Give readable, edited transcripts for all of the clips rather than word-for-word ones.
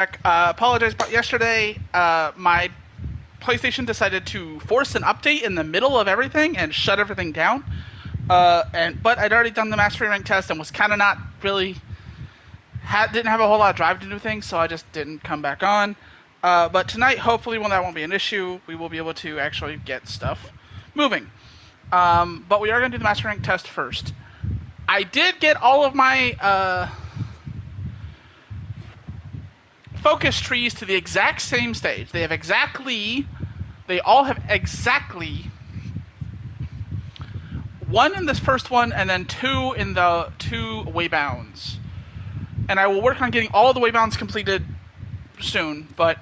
Apologize about yesterday. My PlayStation decided to force an update in the middle of everything and shut everything down. But I'd already done the mastery rank test and was kind of not really didn't have a whole lot of drive to do things, so I just didn't come back on. But tonight, hopefully, when that won't be an issue, we will be able to actually get stuff moving. But we are going to do the mastery rank test first. I did get all of my focus trees to the exact same stage. They all have exactly one in this first one and then two in the two waybounds. And I will work on getting all of the waybounds completed soon, but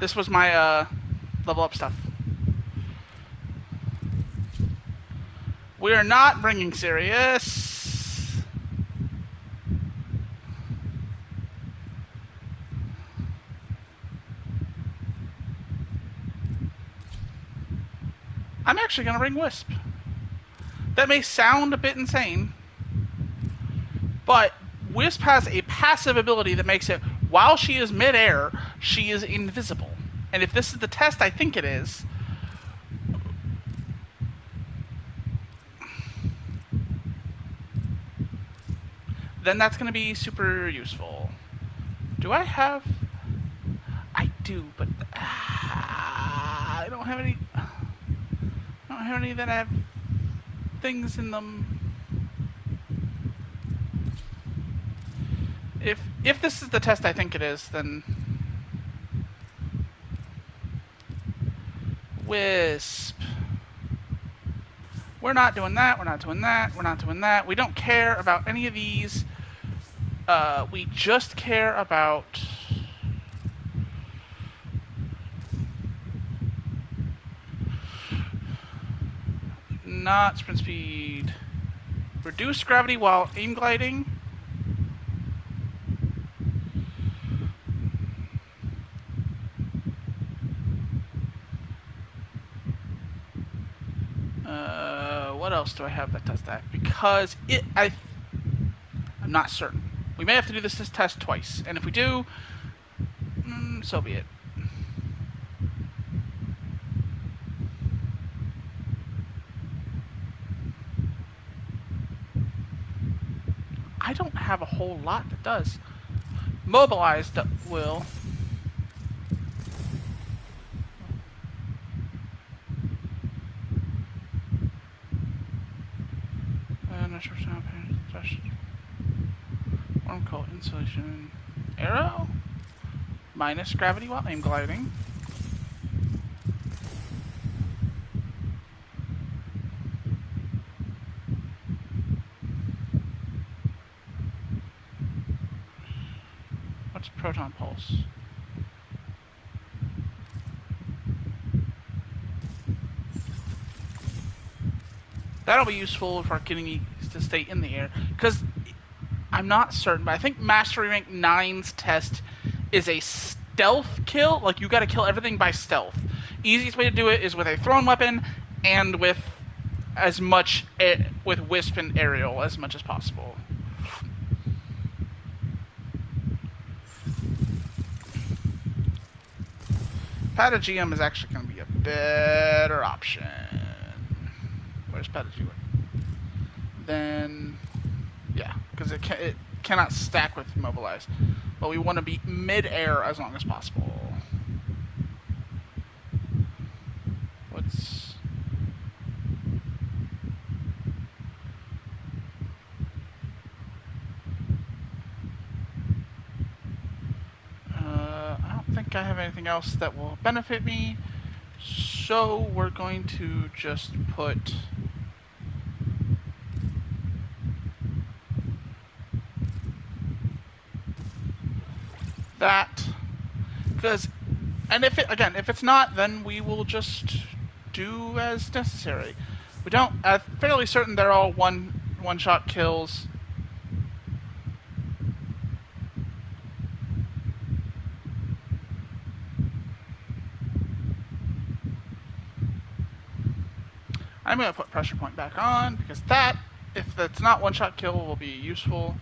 this was my level up stuff. We are not bringing Sirius. I'm actually going to bring Wisp. That may sound a bit insane, but Wisp has a passive ability that makes it, while she is midair, she is invisible. And if this is the test I think it is, then that's going to be super useful. Do I have... I do, but I don't have any... I don't have any that have things in them. If this is the test I think it is, then Wisp. We're not doing that, we're not doing that, we're not doing that. We don't care about any of these. We just care about... not sprint speed. Reduce gravity while aim gliding. What else do I have that does that? Because I'm not certain. We may have to do this test twice, and if we do, so be it. I don't have a whole lot that does. Mobilize that will... One called insulation arrow. Minus gravity while aim gliding. What's proton pulse? That'll be useful for getting me to stay in the air, because I'm not certain, but I think Mastery Rank 9's test is a stealth kill. Like, you gotta kill everything by stealth. Easiest way to do it is with a thrown weapon and with as much with Wisp and Aerial as much as possible. Patagium is actually going to be a better option. Where's Patagium? Then, yeah, because it cannot stack with Mobilize. But we want to be mid-air as long as possible. What's... I don't think I have anything else that will benefit me. So we're going to just put... that, because, and if it's not, then we will just do as necessary. We don't, I'm fairly certain they're all one-shot kills. I'm going to put pressure point back on, because that, if that's not one-shot kill, will be useful.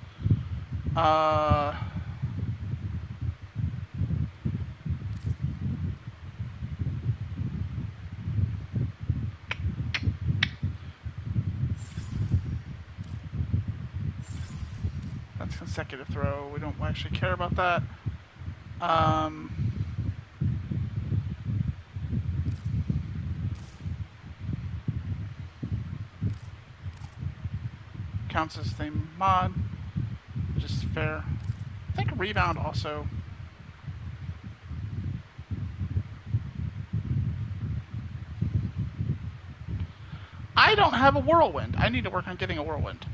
consecutive throw. We don't actually care about that. Counts as the mod, which is fair. I think rebound also. I don't have a whirlwind. I need to work on getting a whirlwind.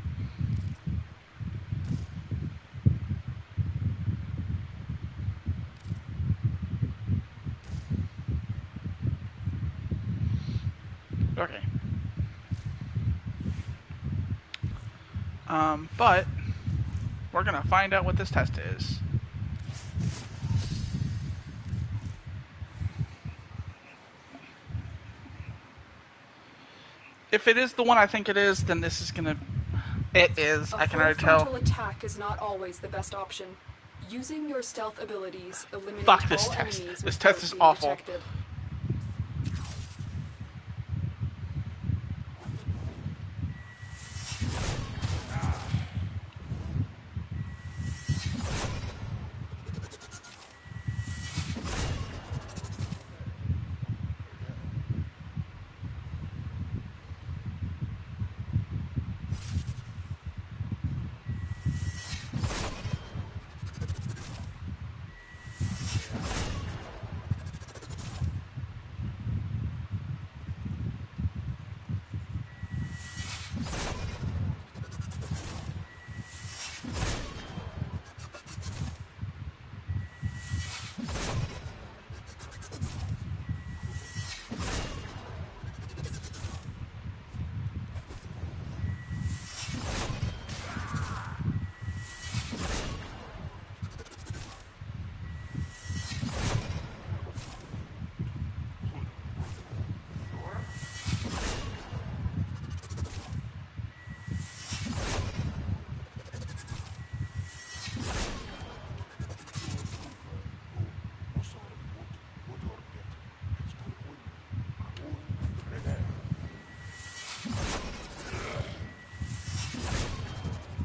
Okay. But we're gonna find out what this test is. If it is the one I think it is, then this is gonna... It is. I can already tell. A full frontal attack is not always the best option. Using your stealth abilities eliminate Fuck this all test. enemies This without test is being awful. detected.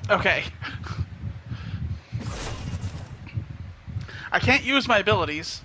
Okay. I can't use my abilities.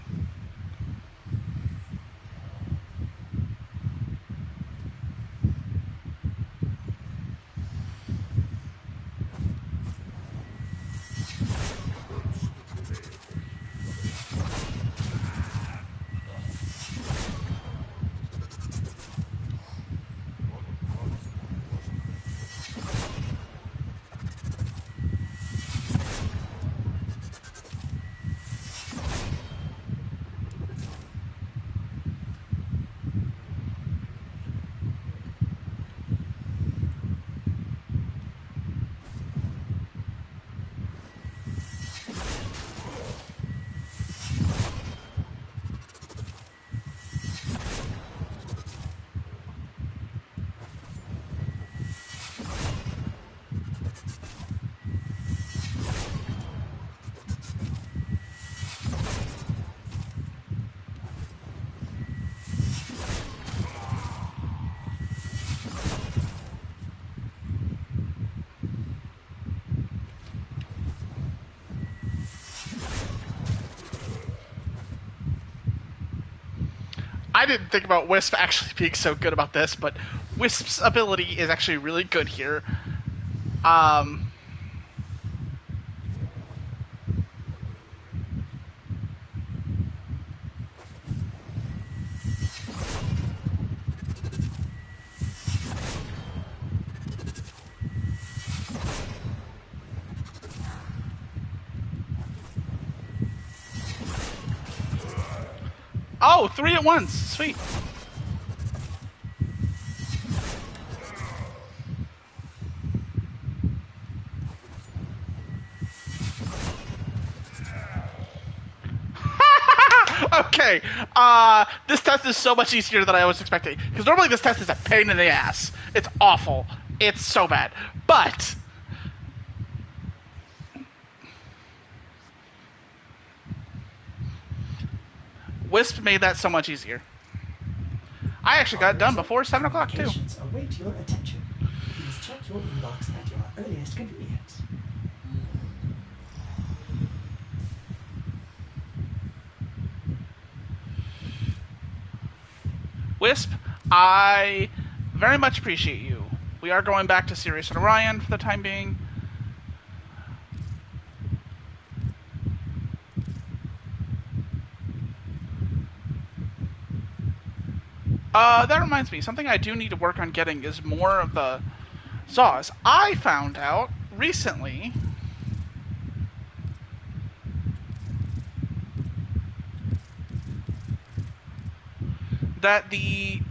I didn't think about Wisp actually being so good about this, but Wisp's ability is actually really good here. Oh, 3 at once. Sweet. Okay. This test is so much easier than I was expecting. Because normally this test is a pain in the ass. It's awful. It's so bad. But Wisp made that so much easier. I actually got it done before 7 o'clock, too. Await your attention. Please check your inbox at your earliest convenience. Wisp, I very much appreciate you. We are going back to Sirius and Orion for the time being. That reminds me, something I do need to work on getting is more of the saws. I found out recently that the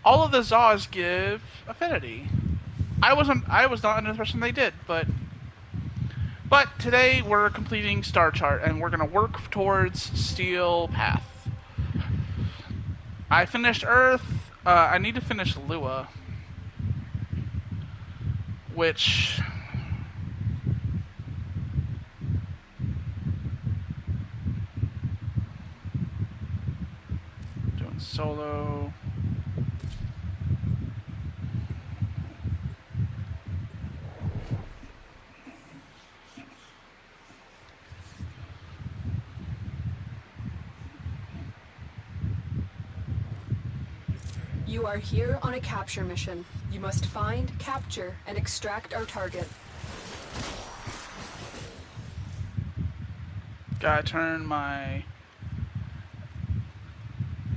all of the Zaws give affinity. I was not under the impression they did, but today we're completing Star Chart and we're gonna work towards Steel Path. I finished Earth. I need to finish Lua, which doing solo. You are here on a capture mission. You must find, capture, and extract our target. Gotta turn my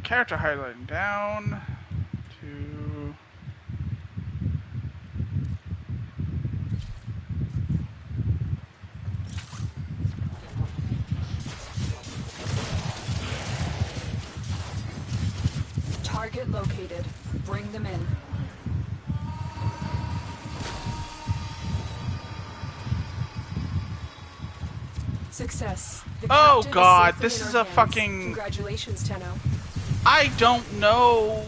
character highlighting down to Target located. Bring them in. Success. The Oh captain God, safely this in is our a hands. fucking. Congratulations, Tenno. I don't know.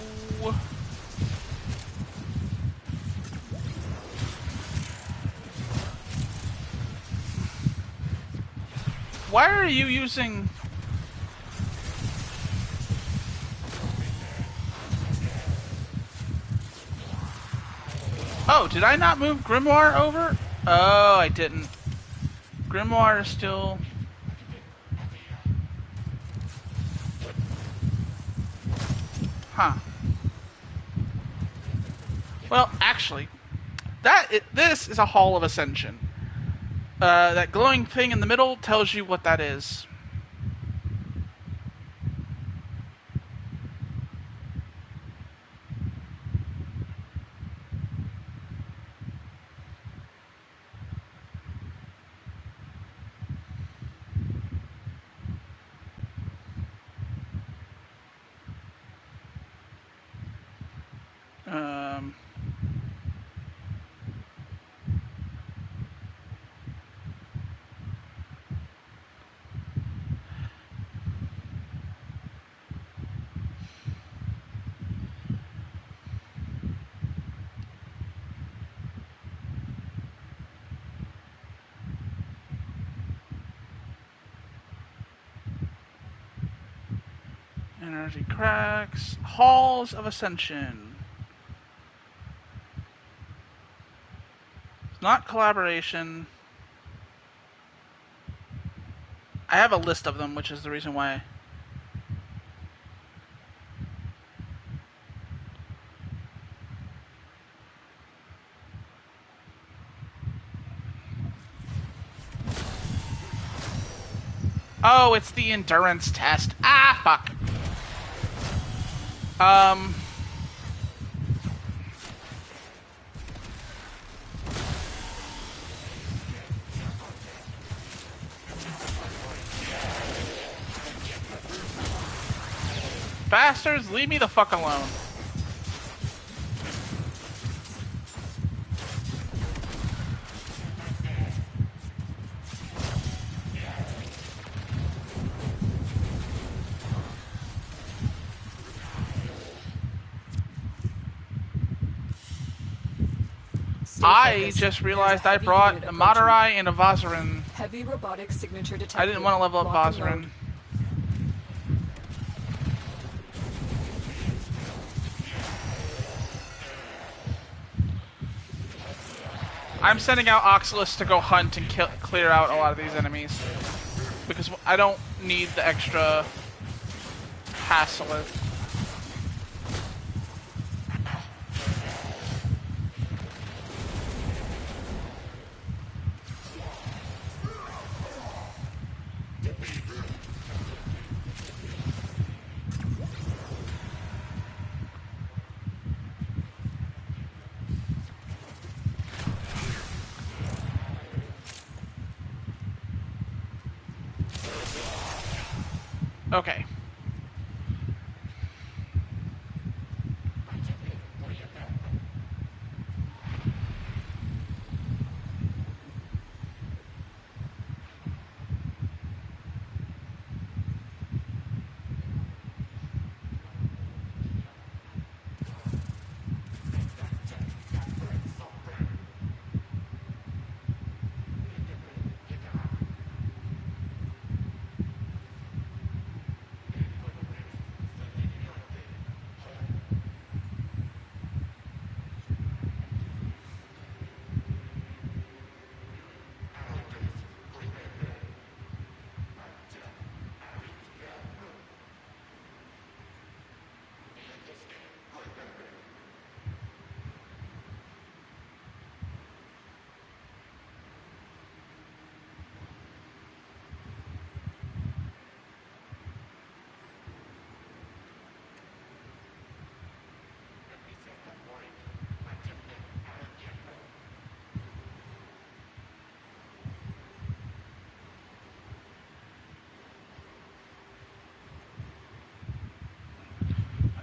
Why are you using? Oh, did I not move Grimoire over? Oh, I didn't. Grimoire is still. Huh. Well, actually, this is a Hall of Ascension. That glowing thing in the middle tells you what that is. Um, Energy cracks. Halls of Ascension. It's not collaboration. I have a list of them, which is the reason why. Oh, it's the endurance test. Ah, fuck. Bastards, leave me the fuck alone. I just realized I brought a Madurai and a Vazarin. Heavy robotic signature detected. I didn't want to level up Lock and Vazarin. load. I'm sending out Oxylus to go hunt and clear out a lot of these enemies. Because I don't need the extra hassle it. Okay.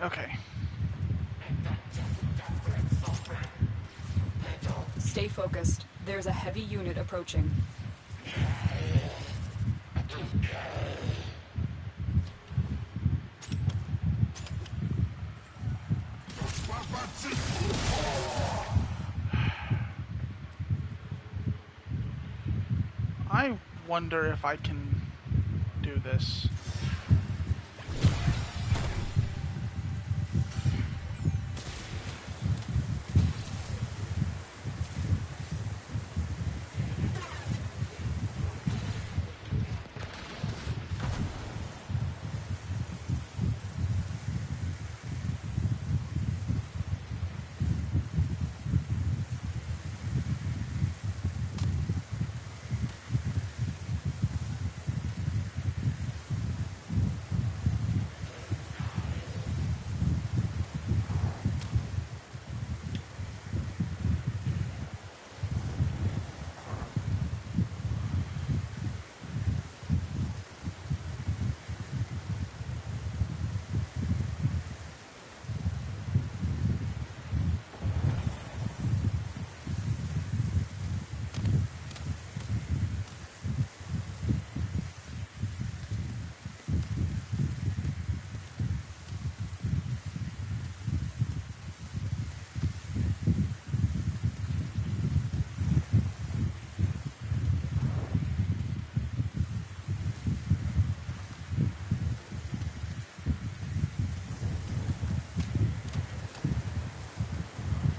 Okay. Stay focused. There's a heavy unit approaching. I wonder if I can do this.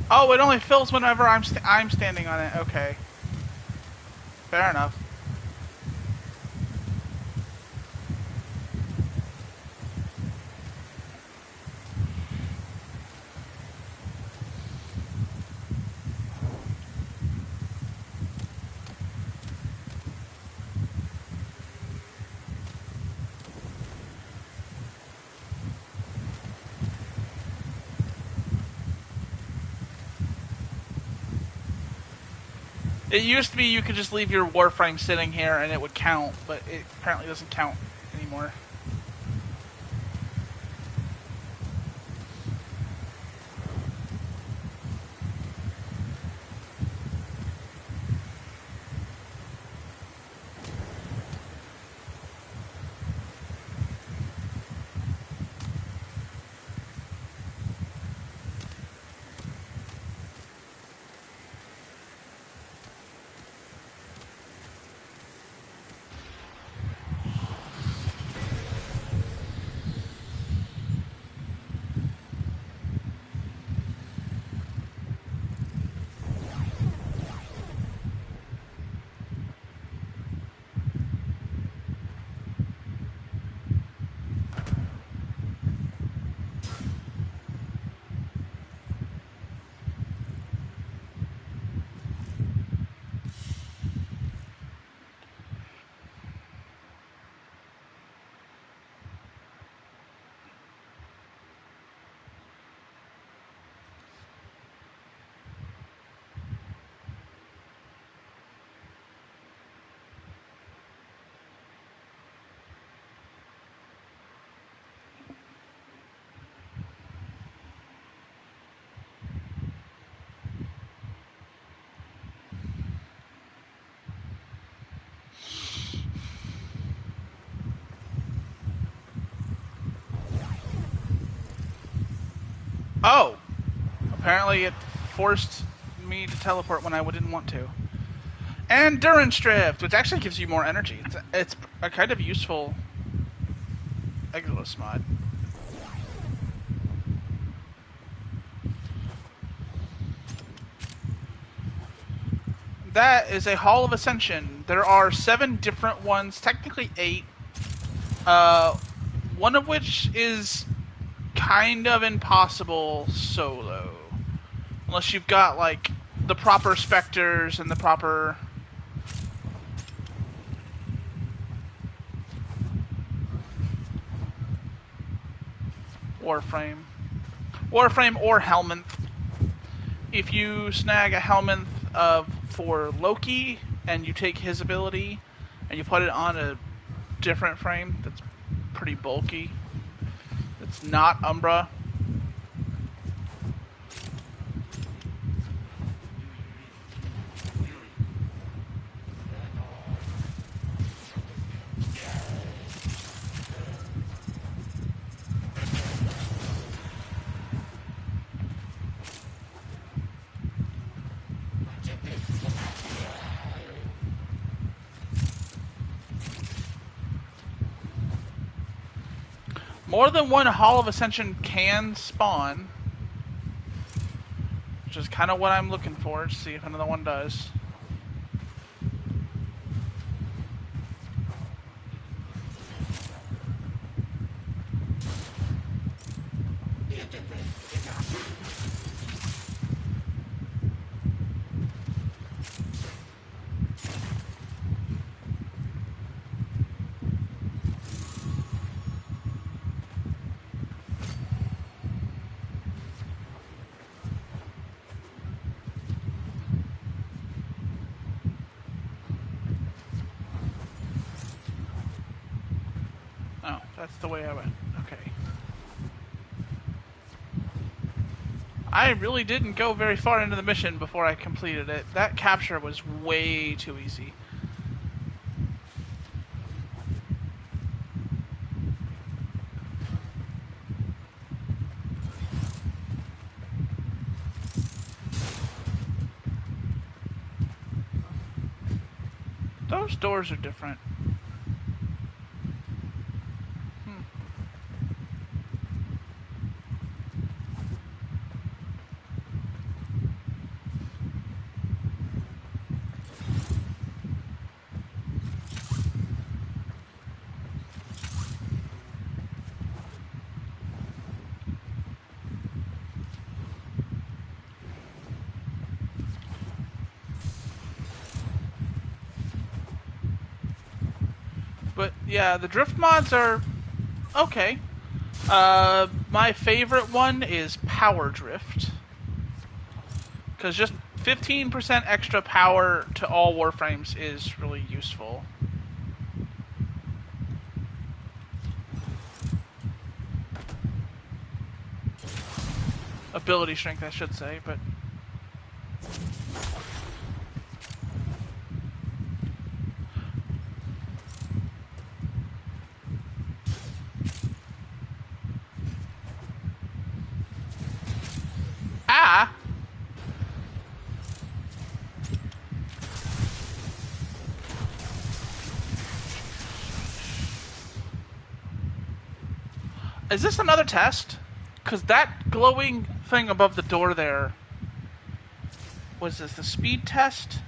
Oh, it only fills whenever I'm standing on it. Okay. Fair enough. It used to be you could just leave your Warframe sitting here and it would count, but it apparently doesn't count anymore. Oh, apparently it forced me to teleport when I didn't want to. Endurance Drift, which actually gives you more energy. It's a kind of useful Exilus mod. That is a Hall of Ascension. There are 7 different ones, technically 8. One of which is kind of impossible solo. Unless you've got, like, the proper specters and the proper... Warframe. Warframe or Helminth. If you snag a Helminth for Loki, and you take his ability, and you put it on a different frame that's pretty bulky, it's not Umbra. More than one Hall of Ascension can spawn, which is kind of what I'm looking for, to see if another one does. Oh, that's the way I went. Okay. I really didn't go very far into the mission before I completed it. That capture was way too easy. Those doors are different. But yeah, the drift mods are okay. My favorite one is Power Drift, because just 15% extra power to all Warframes is really useful. Ability strength, I should say, but... Ah! Is this another test? Because that glowing thing above the door there... Was this the speed test?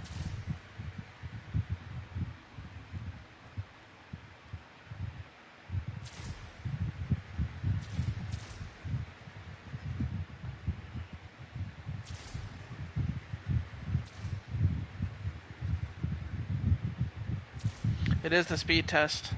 It is the speed test.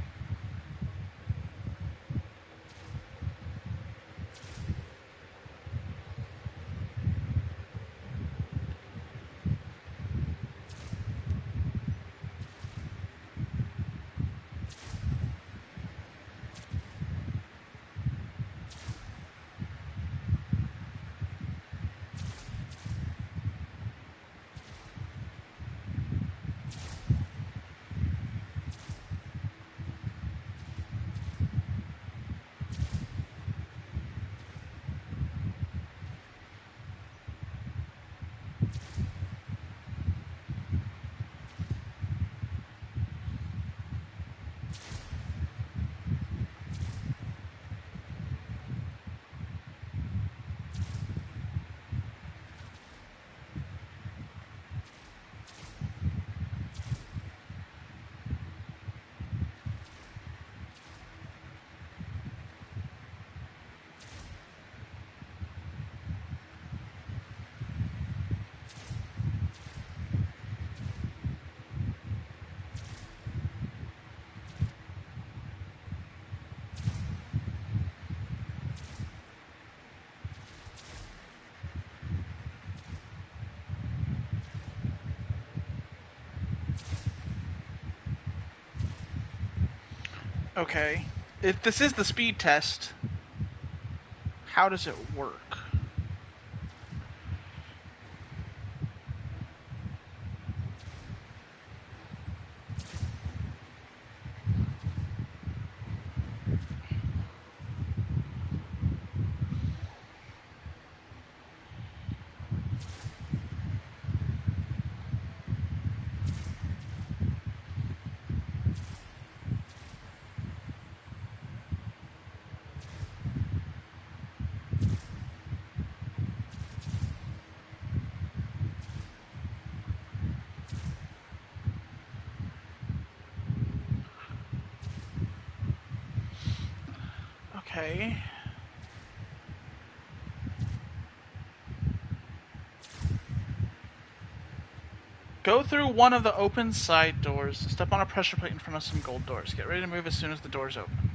Okay. If this is the speed test, how does it work? Okay. Go through one of the open side doors. Step on a pressure plate in front of some gold doors. Get ready to move as soon as the doors open.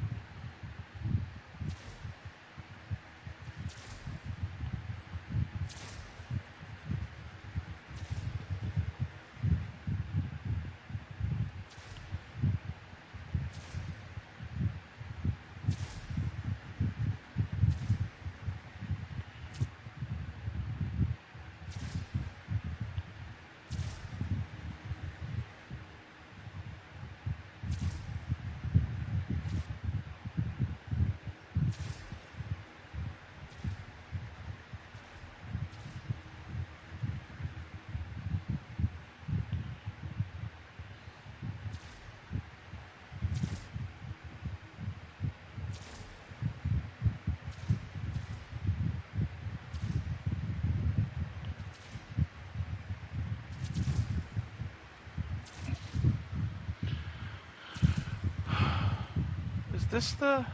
Is this the...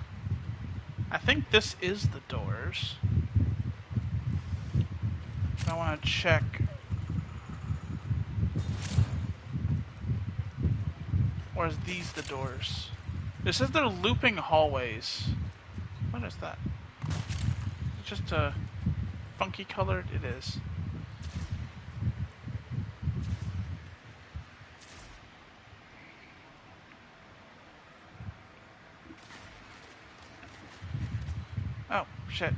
I think this is the doors. I want to check. Or is these the doors? It says they're looping hallways. What is that? It's just a funky colored? It is. Oh, shit.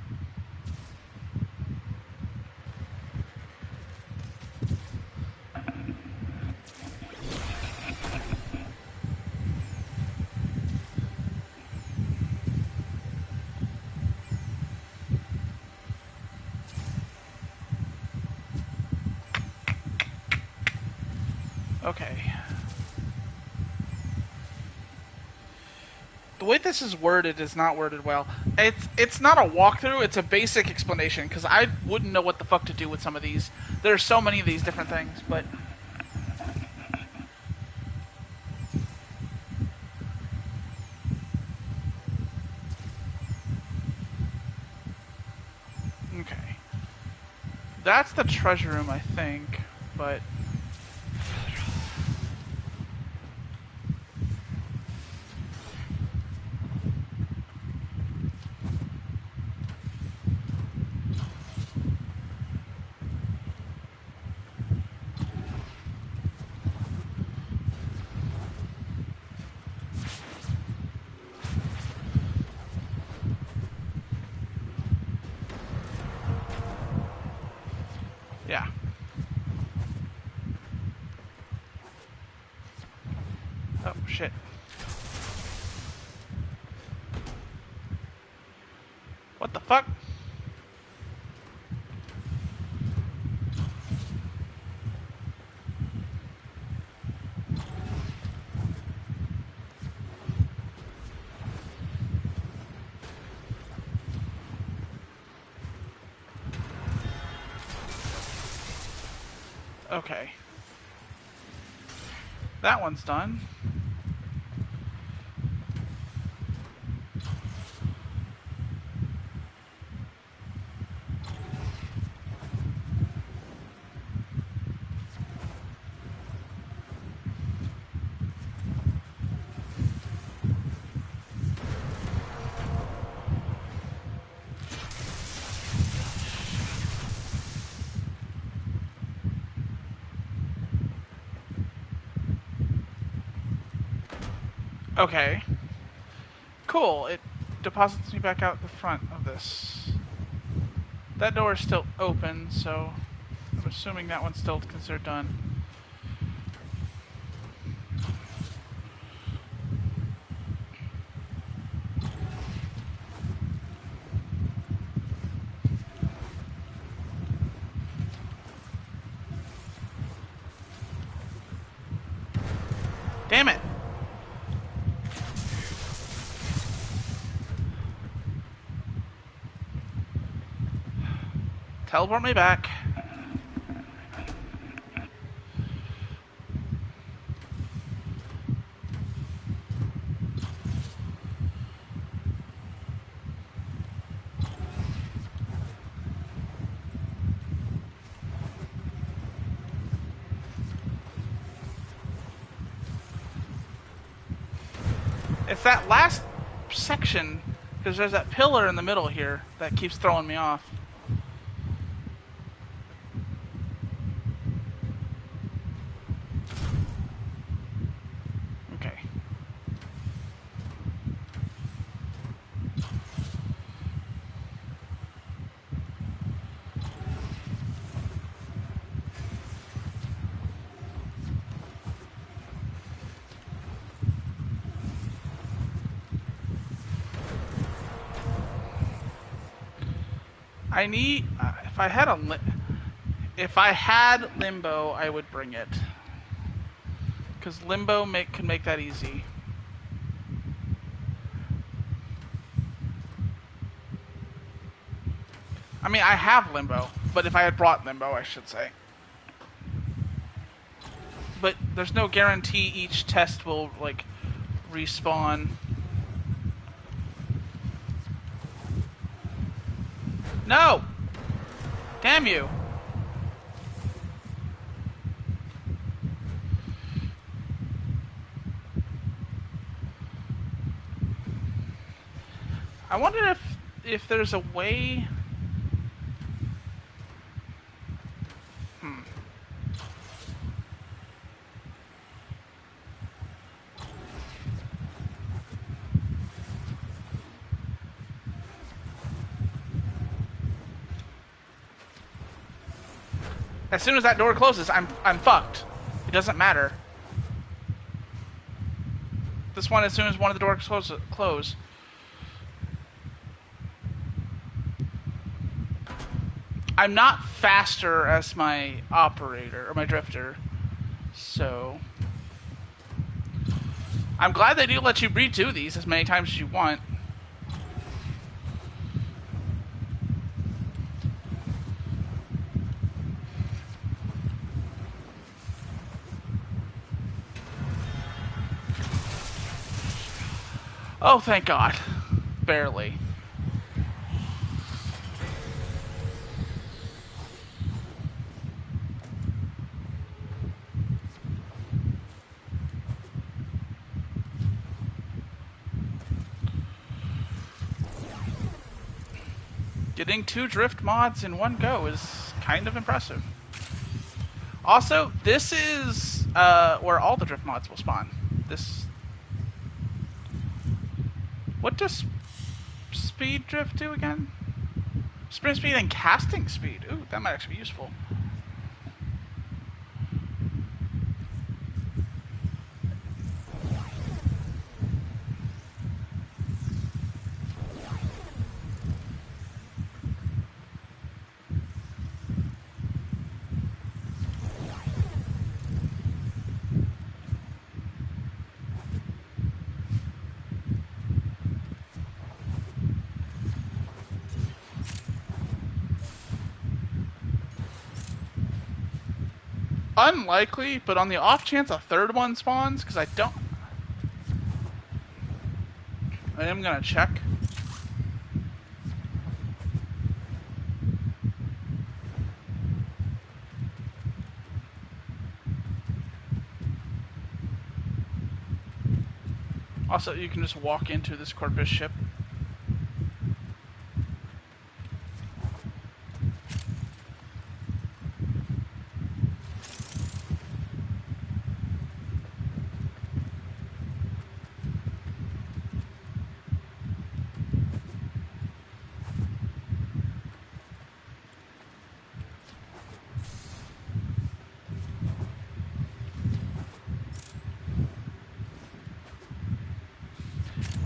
Okay. The way this is worded is not worded well. It's not a walkthrough, it's a basic explanation, because I wouldn't know what the fuck to do with some of these. There's so many of these different things, but... Okay. That's the treasure room, I think, but... Yeah. Oh, shit. What the fuck? Okay. That one's done. Okay. Cool. It deposits me back out the front of this. That door is still open, so I'm assuming that one's still considered done. Damn it! Teleport me back. It's that last section, because there's that pillar in the middle here that keeps throwing me off. Okay. I need. If I had limbo, I would bring it, because limbo can make that easy. I mean, I have limbo, but if I had brought limbo, I should say. But there's no guarantee each test will like respawn. No! Damn you! I wonder if there's a way. As soon as that door closes, I'm fucked. It doesn't matter. This one, as soon as one of the doors close. I'm not faster as my operator or my drifter, so I'm glad they do let you redo these as many times as you want. Oh, thank God. Barely. Getting 2 drift mods in one go is kind of impressive. Also, this is where all the drift mods will spawn. What does speed drift do again? Sprint speed and casting speed. Ooh, that might actually be useful. Unlikely, but on the off chance a third one spawns, because I am gonna check. Also, you can just walk into this Corpus ship.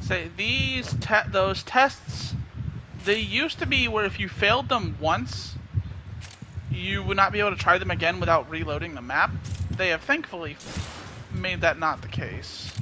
Say those tests, they used to be where if you failed them once, you would not be able to try them again without reloading the map. They have thankfully made that not the case.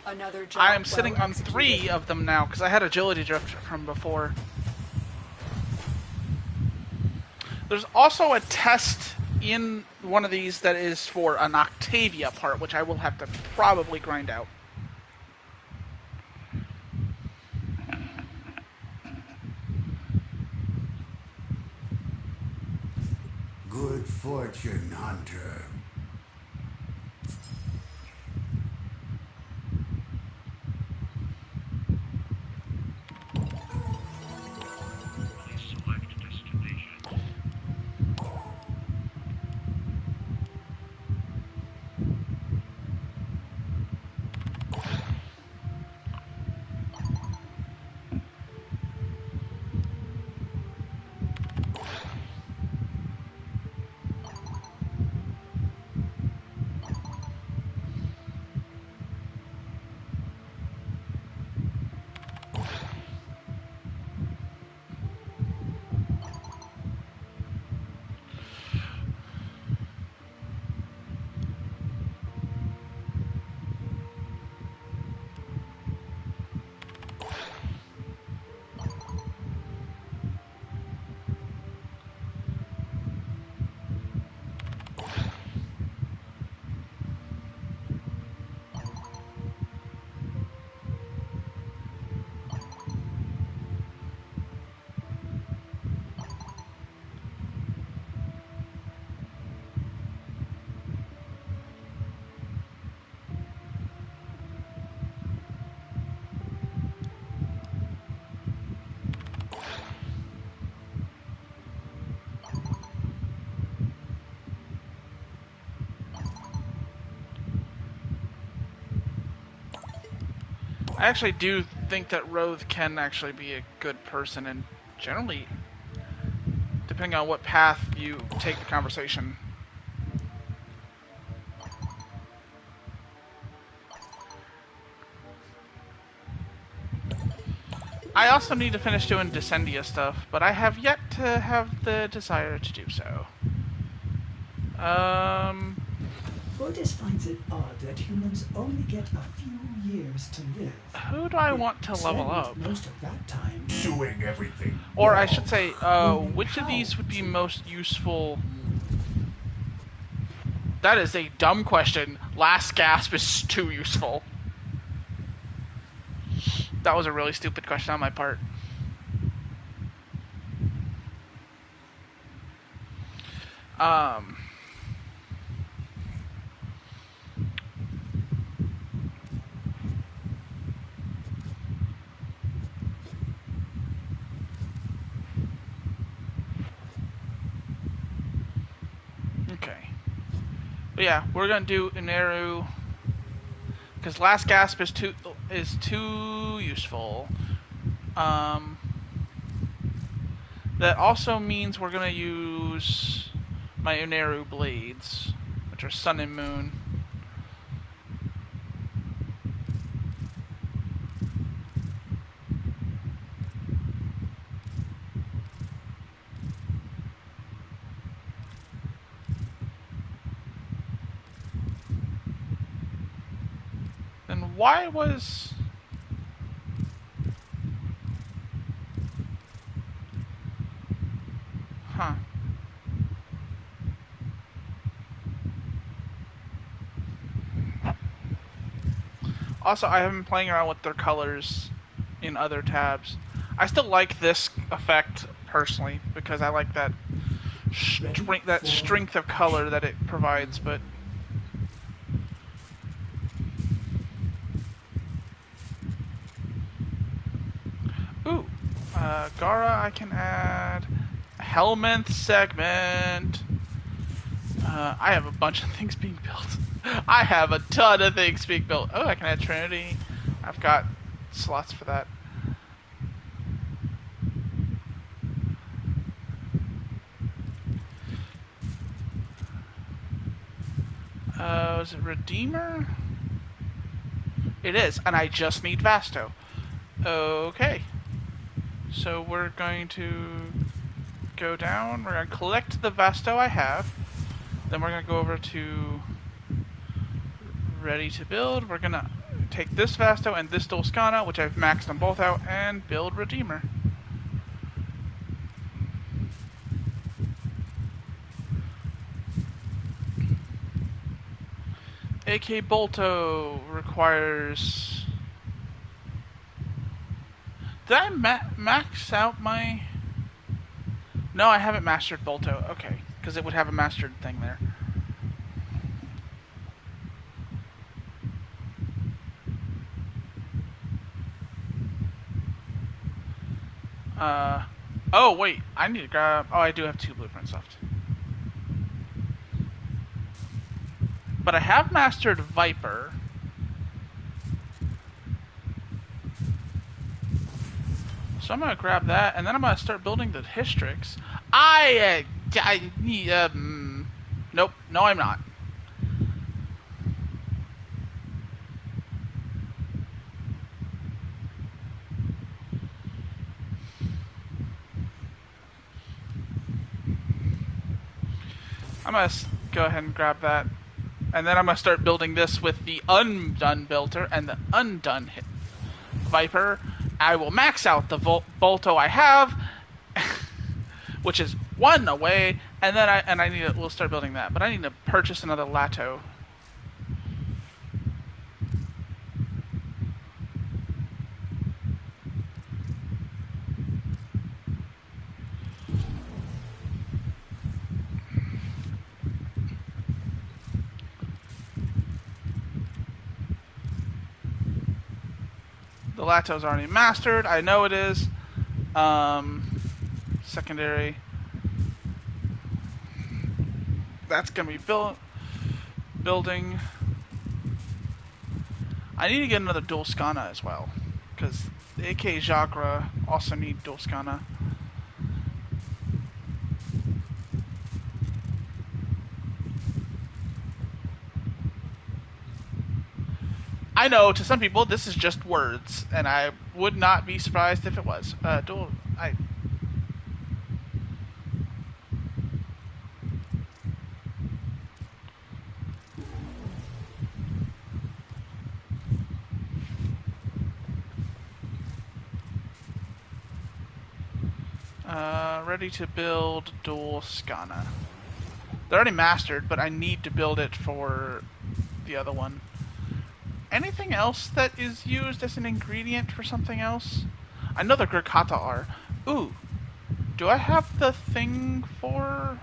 Another job I am well sitting on executed. 3 of them now because I had agility drift from before. There's also a test in one of these that is for an Octavia part, which I will have to probably grind out. Good fortune, Hunter. I actually do think that Roth can actually be a good person, and generally, depending on what path you take the conversation. I also need to finish doing Descendia stuff, but I have yet to have the desire to do so. Otis finds it odd that humans only get a few years to live. Who do I want to level Spend up? most of that time Doing everything. Or I wrong. should say, learning which of how these would be to. most useful? That is a dumb question. Last Gasp is too useful. That was a really stupid question on my part. Okay. But yeah, we're gonna do Uneru because Last Gasp is too useful. That also means we're gonna use my Uneru blades, which are Sun and Moon. why was... Huh. Also, I have been playing around with their colors in other tabs. I still like this effect personally because I like that strength of color that it provides, but ooh, Gara I can add a Helminth segment. I have a bunch of things being built. I have a ton of things being built. Oh, I can add Trinity. I've got slots for that. Is it Redeemer? It is, and I just need Vasto. Okay. So we're going to go down. We're going to collect the Vasto I have. Then we're going to go over to Ready to Build. We're going to take this Vasto and this Dolskana, which I've maxed them both out, and build Redeemer. AK Bolto requires... Did I max out my... No, I haven't mastered Bolto. Okay, because it would have a mastered thing there. Oh wait, I need to grab... Oh, I do have 2 blueprints left. But I have mastered Viper. So I'm gonna grab that, and then I'm gonna start building the Hystrix. Nope, no I'm not. I'm gonna go ahead and grab that. And then I'm going to start building this with the undone Builder and the undone Viper. I will max out the Bolto I have, which is 1 away, and then we'll start building that. But I need to purchase another Lato. The Lato's already mastered. I know it is. Secondary. That's going to be building. I need to get another Dolskana as well, because the AK Jagra also need Dolskana. I know, to some people, this is just words, and I would not be surprised if it was. Ready to build Dolskana. They're already mastered, but I need to build it for the other one. Anything else that is used as an ingredient for something else? I know the Gurkhata are. Ooh, do I have the thing for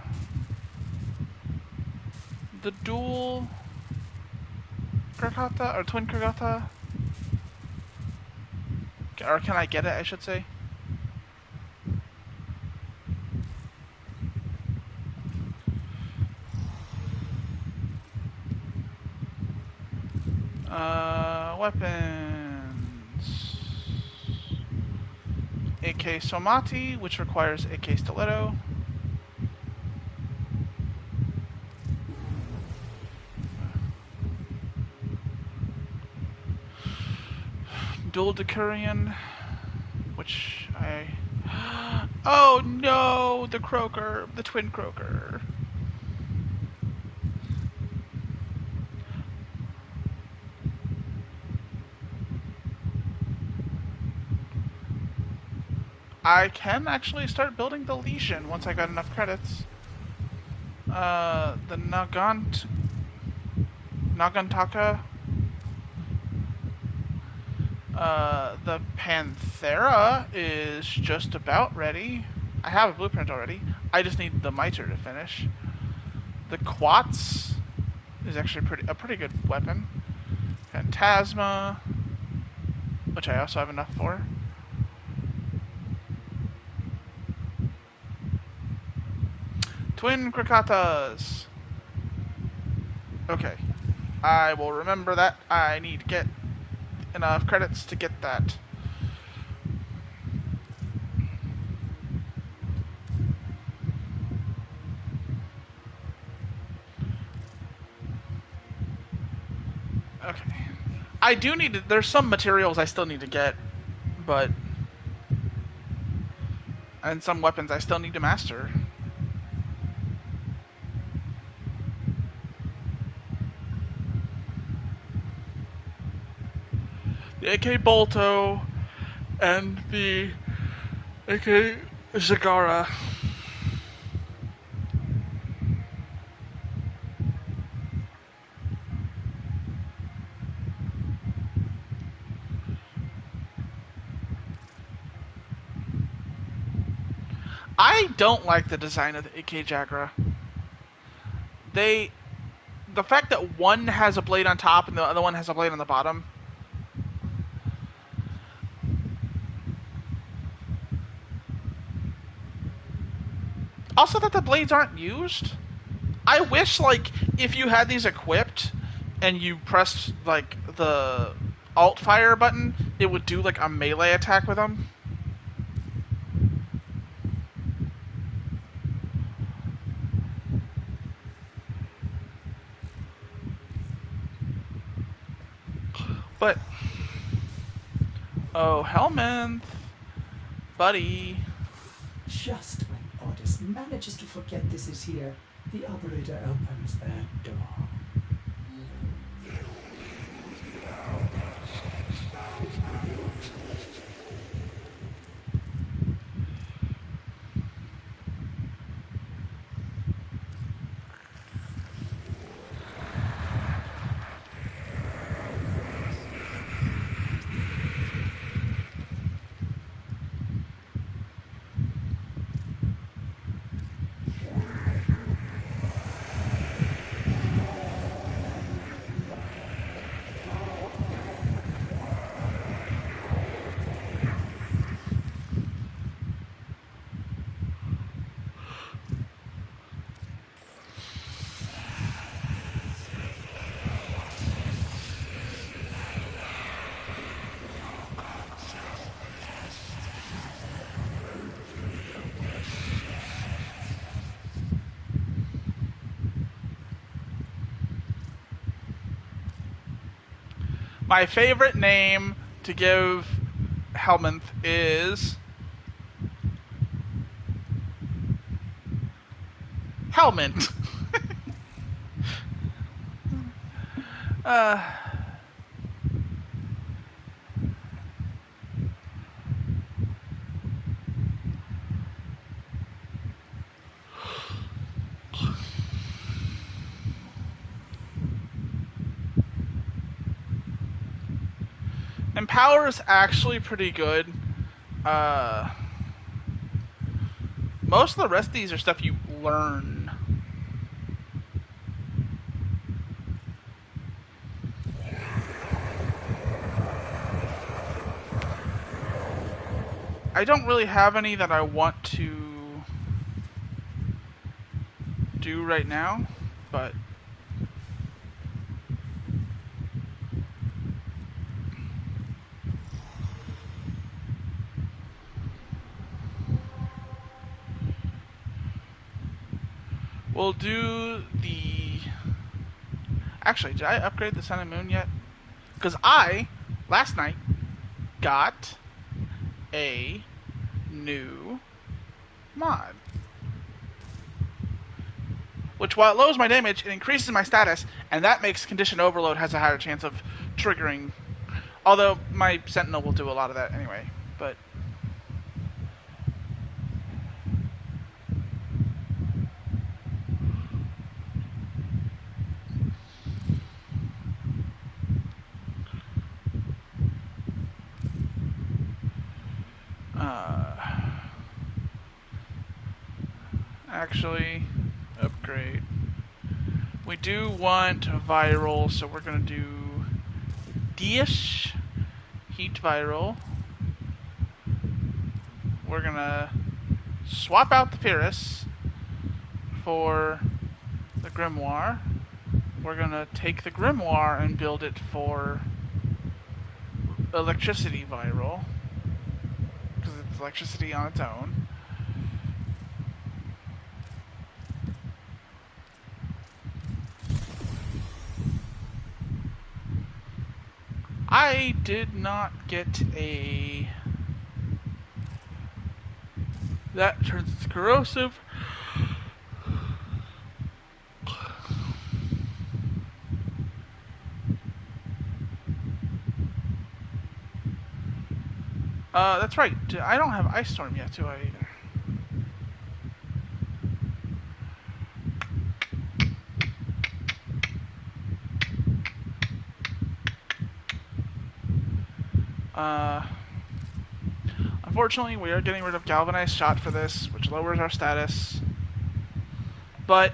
the dual Gurkhata or twin Gurkhata? Or can I get it, I should say? Weapons. AK Somati, which requires AK Stiletto. Dual Decurion, which I... Oh no! The Croaker, the Twin Croaker. I can actually start building the Legion once I got enough credits. The Nagantaka. The Panthera is just about ready. I have a blueprint already. I just need the Mitre to finish. The Quats is actually a pretty good weapon. Phantasma, which I also have enough for. Twin Krakatas. Okay. I will remember that. I need to get enough credits to get that. Okay. I do need to... There's some materials I still need to get, but... And some weapons I still need to master. The AK Bolto and the AK Zagara. I don't like the design of the AK Jagra. The fact that one has a blade on top and the other one has a blade on the bottom. Also that the blades aren't used. I wish, like, if you had these equipped and you pressed, like, the alt fire button, it would do, like, a melee attack with them. But, oh, Helminth, buddy. Just when Otis manages to forget this is here, the operator opens that door. My favorite name to give Helminth is Helminth. uh, Empower is actually pretty good. Most of the rest of these are stuff you learn. I don't really have any that I want to do right now, but we'll do the... Actually, did I upgrade the Sun and Moon yet? Because I, last night, got a new mod. Which, while it lowers my damage, it increases my status, and that makes Condition Overload has a higher chance of triggering. Although, my Sentinel will do a lot of that anyway, but... actually upgrade. We do want viral, so we're gonna do dish heat viral. We're gonna swap out the Pyrrhus for the Grimoire. We're gonna take the Grimoire and build it for electricity viral, because it's electricity on its own. I did not get a... That turns into corrosive. That's right. I don't have Ice Storm yet, do I, either? Unfortunately, we are getting rid of Galvanized Shot for this, which lowers our status. But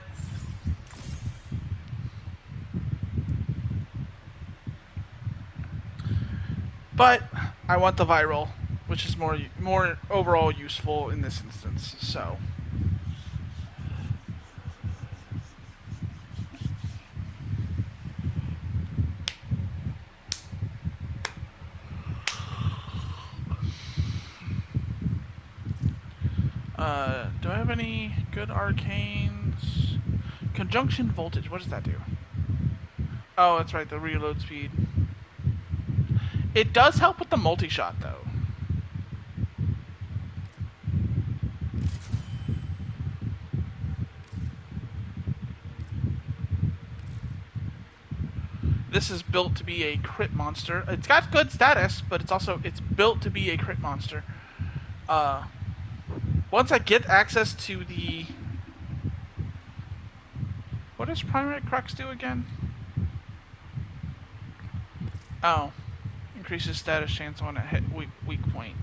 I want the viral, which is more overall useful in this instance. So. Do I have any good arcanes? Conjunction voltage, what does that do? Oh, that's right, the reload speed. It does help with the multi-shot, though. This is built to be a crit monster. It's got good status, but it's built to be a crit monster. Once I get access to the... What does Primary Crux do again? Oh. Increases status chance on a hit weak point.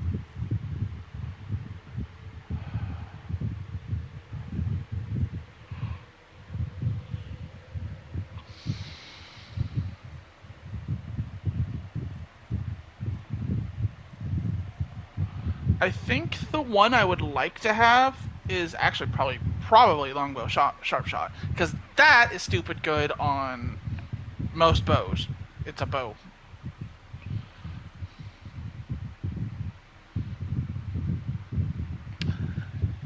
I think the one I would like to have is actually probably longbow sharp shot, because that is stupid good on most bows. It's a bow.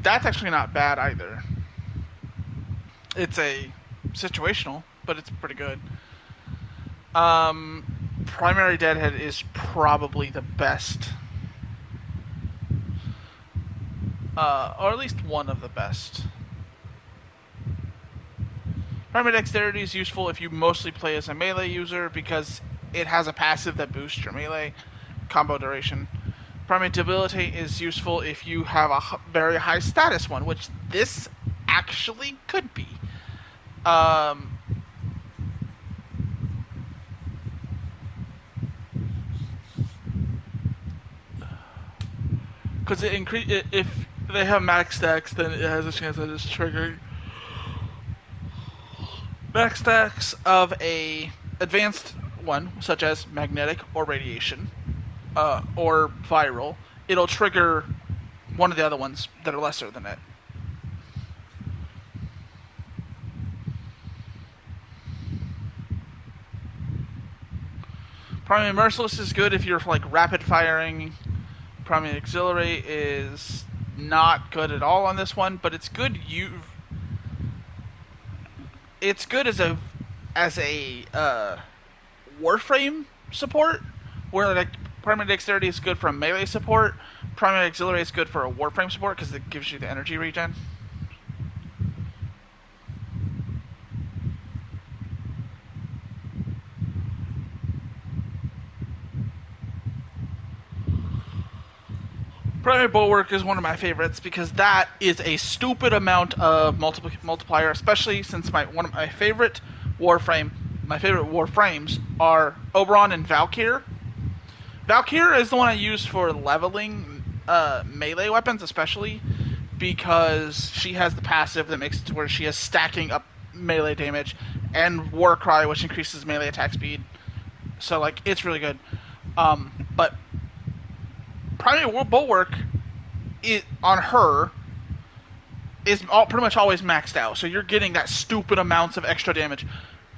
That's actually not bad either. It's a situational, but it's pretty good. Primary Deadhead is probably the best. Or at least one of the best. Primary Dexterity is useful if you mostly play as a melee user, because it has a passive that boosts your melee combo duration. Primary Debilitate is useful if you have a very high status one, which this actually could be. Because if they have max stacks, then it has a chance of just triggering max stacks of a advanced one, such as magnetic or radiation, or viral. It'll trigger one of the other ones that are lesser than it. Primary Merciless is good if you're like rapid firing. Primary Exhilarate is not good at all on this one, but it's good. It's good as a Warframe support, where like Primary Dexterity is good for a melee support. Primary Exhilarate is good for a Warframe support because it gives you the energy regen. Primary Bulwark is one of my favorites because that is a stupid amount of multiplier, especially since my favorite Warframes are Oberon and Valkyr. Valkyr is the one I use for leveling melee weapons, especially because she has the passive that makes it to where she is stacking up melee damage, and Warcry, which increases melee attack speed. So like it's really good. But Primary Bulwark on her is pretty much always maxed out, so you're getting that stupid amounts of extra damage.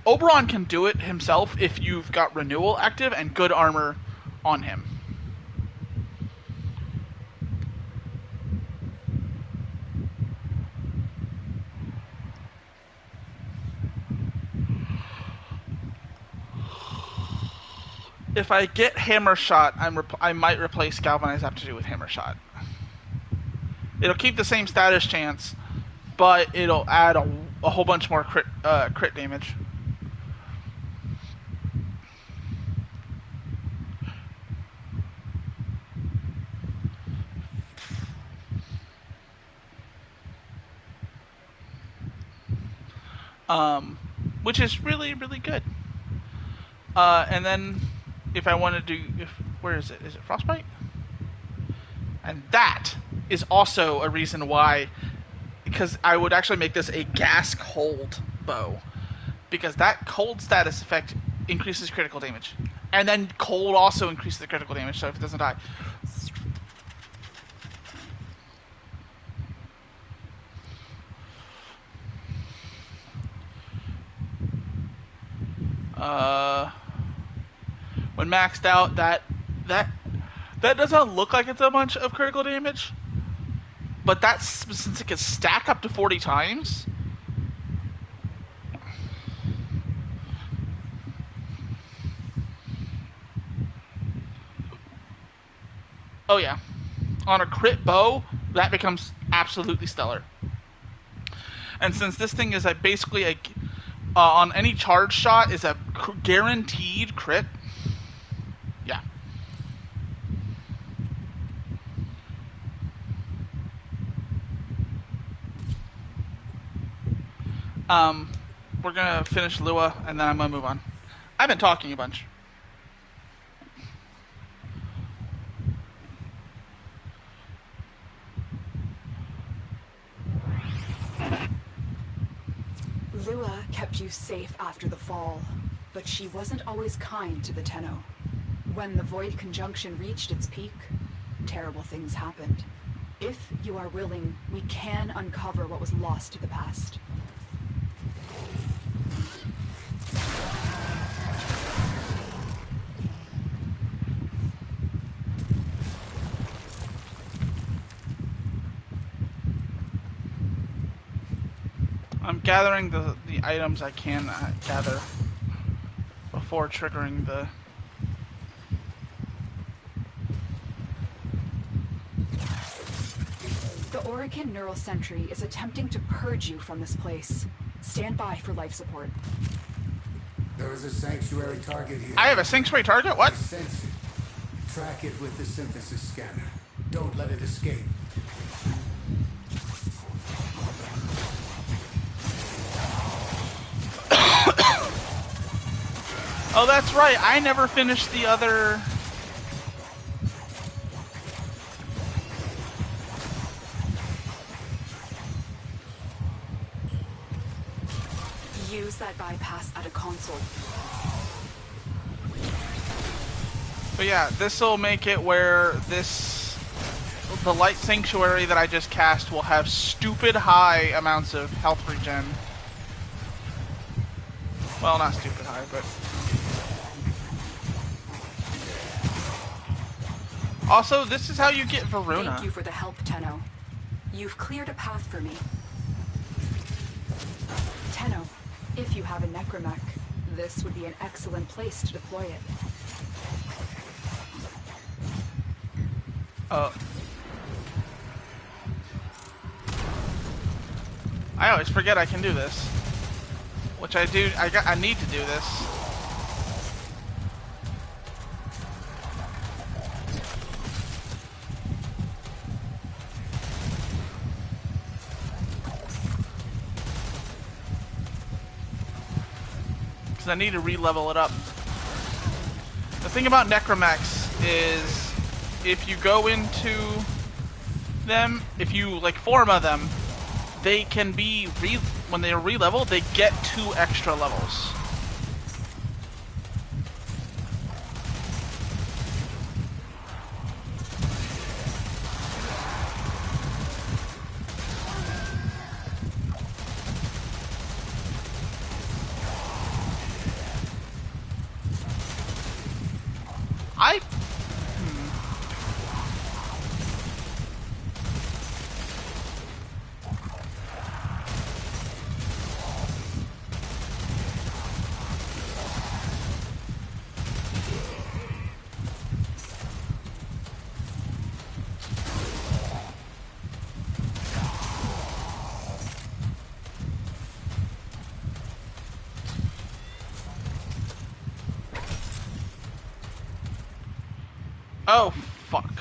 Oberon can do it himself if you've got Renewal active and good armor on him. If I get Hammer Shot, I might replace Galvanized Aptitude with Hammer Shot. It'll keep the same status chance, but it'll add a whole bunch more crit damage. Which is really, really good. And then if I want to do, where is it? Is it Frostbite? And that is also a reason why, because I would actually make this a gas cold bow, because that cold status effect increases critical damage, and then cold also increases the critical damage. So if it doesn't die. When maxed out, that doesn't look like it's a bunch of critical damage, but that's since it can stack up to 40 times. Oh yeah, on a crit bow, that becomes absolutely stellar. And since this thing is basically on any charge shot is a guaranteed crit. Yeah. We're gonna finish Lua, and then I'm gonna move on. I've been talking a bunch. Lua kept you safe after the fall, but she wasn't always kind to the Tenno. When the Void Conjunction reached its peak, terrible things happened. If you are willing, we can uncover what was lost to the past. I'm gathering the items I can gather before triggering the... The Orican Neural Sentry is attempting to purge you from this place. Stand by for life support. There is a sanctuary target here. I have a sanctuary target? What? I sense it. Track it with the synthesis scanner. Don't let it escape. Oh, that's right. I never finished the other... Use that bypass at a console. But yeah, this will make it where the Light Sanctuary that I just cast will have stupid high amounts of health regen. Well, not stupid high, but... Also, this is how you get Varuna. Thank you for the help, Tenno. You've cleared a path for me. Tenno, if you have a necromech, this would be an excellent place to deploy it. I always forget I can do this. Which I do. I need to do this. Because I need to re-level it up. The thing about necromechs is if you go into them, if you like forma them, they can be when they are re-leveled, they get 2 extra levels. Oh, fuck.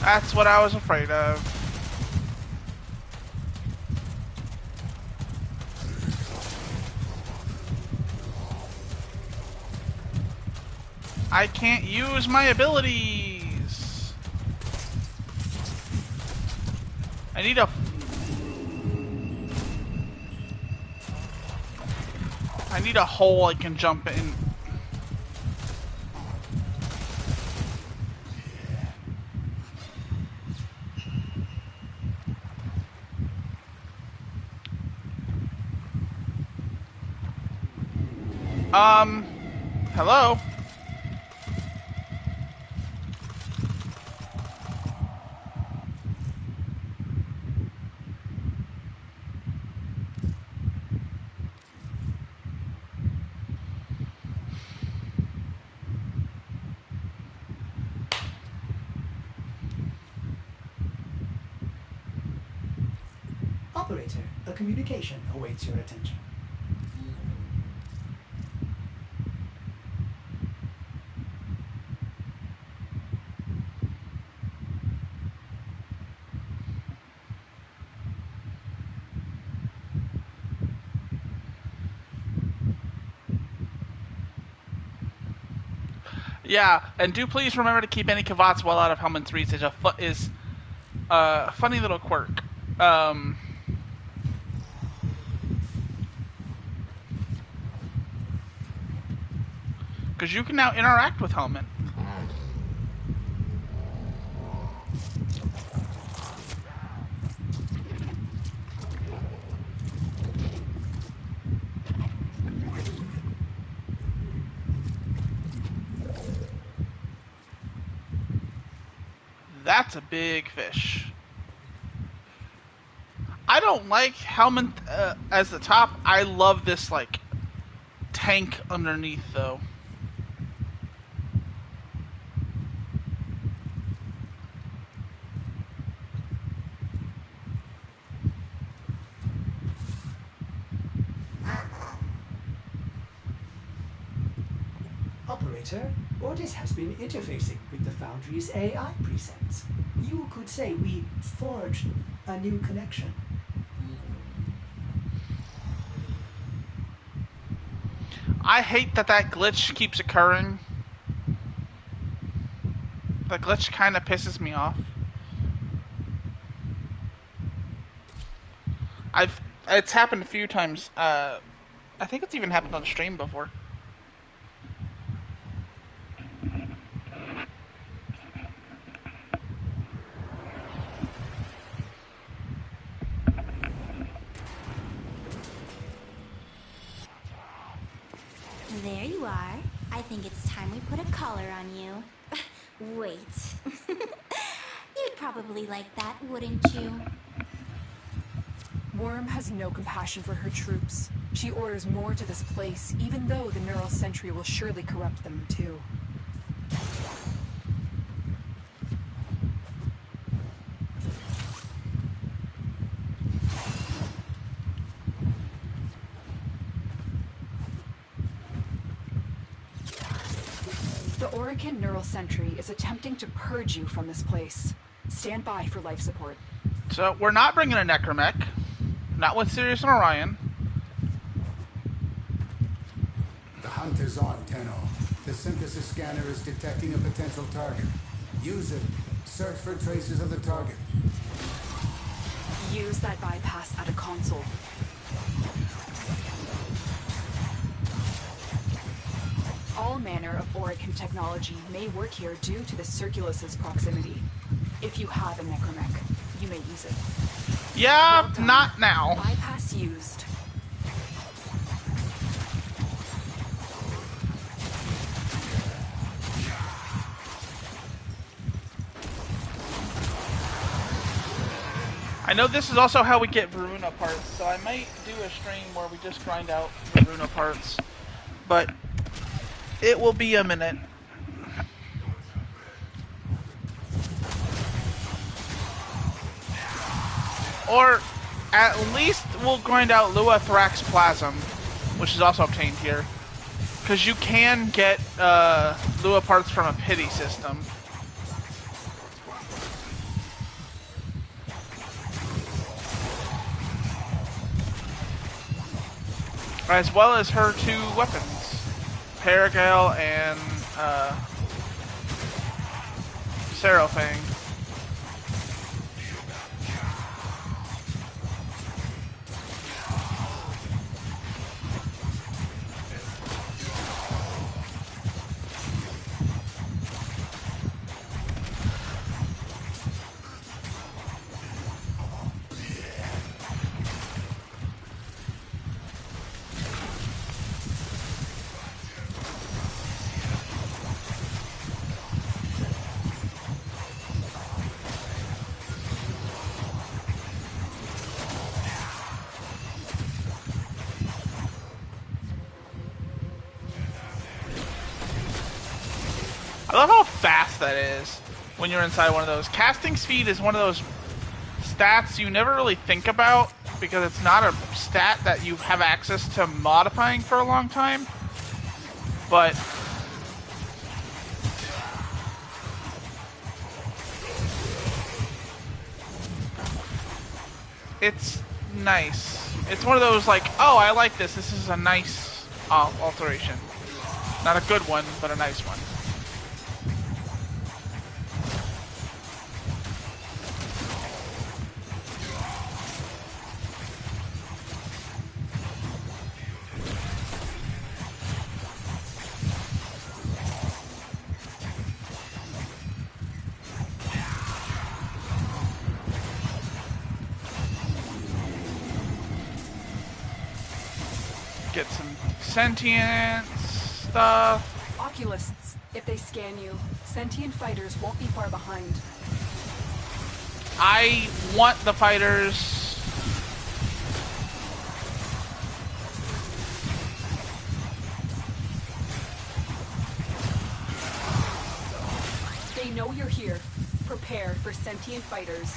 That's what I was afraid of. I can't use my abilities. I need a hole I can jump in. Hello? Operator, a communication awaits your attention. Yeah, and do please remember to keep any Kavats well out of Helmand's reach. Is a funny little quirk. Because you can now interact with Helmand. That's a big fish. I don't like Helmand as the top. I love this, like, tank underneath, though. Operator, Ordis has been interfacing with the Foundry's AI presets. You could say we forged a new connection. I hate that glitch keeps occurring. The glitch kind of pisses me off. It's happened a few times. I think it's even happened on stream before. There you are. I think it's time we put a collar on you. Wait. You'd probably like that, wouldn't you? Worm has no compassion for her troops. She orders more to this place, even though the neural sentry will surely corrupt them too. The Orican neural sentry is attempting to purge you from this place. Stand by for life support. So we're not bringing a Necromech. Not with Sirius and Orion. The hunt is on, Tenno. The synthesis scanner is detecting a potential target. Use it. Search for traces of the target. Use that bypass at a console. All manner of Orican technology may work here due to the Circulus's proximity. If you have a necromech, you may use it. Yeah, Well done. not now. Bypass used. I know this is also how we get Varuna parts, so I might do a stream where we just grind out Varuna parts. But it will be a minute. Or at least we'll grind out Luathrax Plasm, which is also obtained here. Because you can get Lua parts from a pity system. As well as her two weapons, Paragale and Seraphang. I love how fast that is when you're inside one of those. Casting speed is one of those stats you never really think about because it's not a stat that you have access to modifying for a long time. But it's nice. It's one of those like, oh, I like this. This is a nice alteration. Not a good one, but a nice one. Get some sentient stuff. Oculists, if they scan you, sentient fighters won't be far behind. I want the fighters. They know you're here. Prepare for sentient fighters.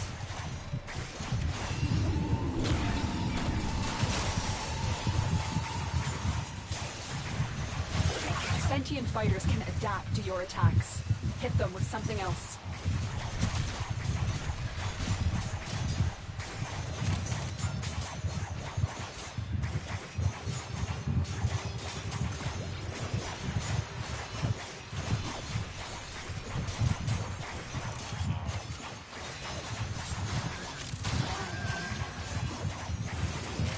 Sentient fighters can adapt to your attacks. Hit them with something else.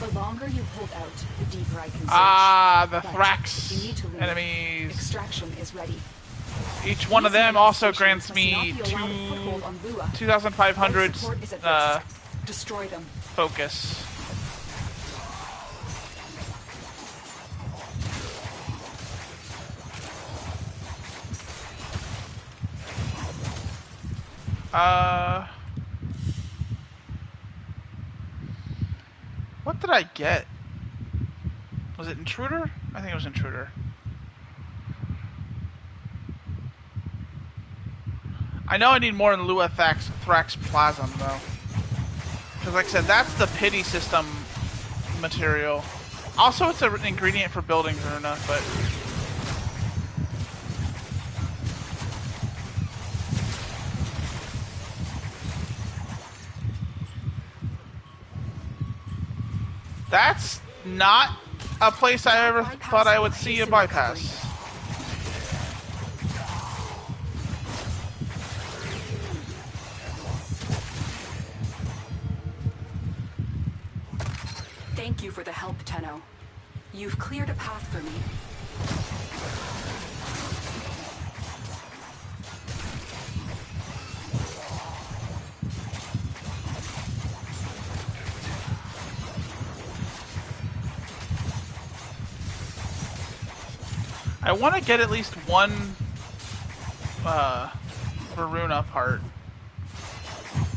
The longer you hold out, the deeper I can search. Ah, the But Thrax you need to leave. enemies. Extraction is ready. Each one of These them also manifestations grants me must not be allowed a foothold on Lua. 2,500 Life support is at risk. Destroy them. focus. What did I get? Was it Intruder? I think it was Intruder. I know I need more than Thrax Plasm, though. Because like I said, that's the pity system material. Also, it's an ingredient for building Runa, but... That's not a place I ever thought I would see a bypass. Thank you for the help, Tenno. You've cleared a path for me. I want to get at least one Varuna part,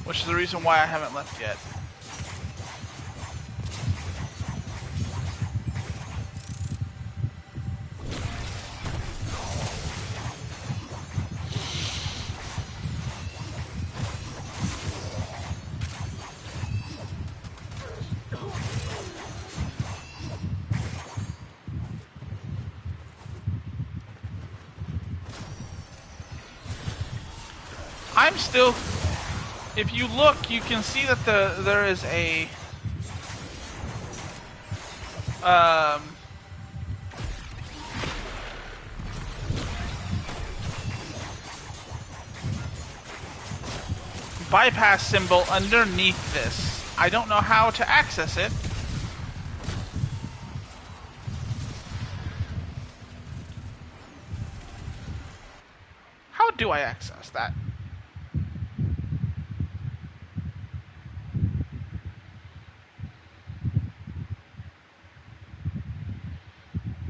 which is the reason why I haven't left yet. I'm still, if you look, you can see that there is a bypass symbol underneath this. I don't know how to access it. How do I access that?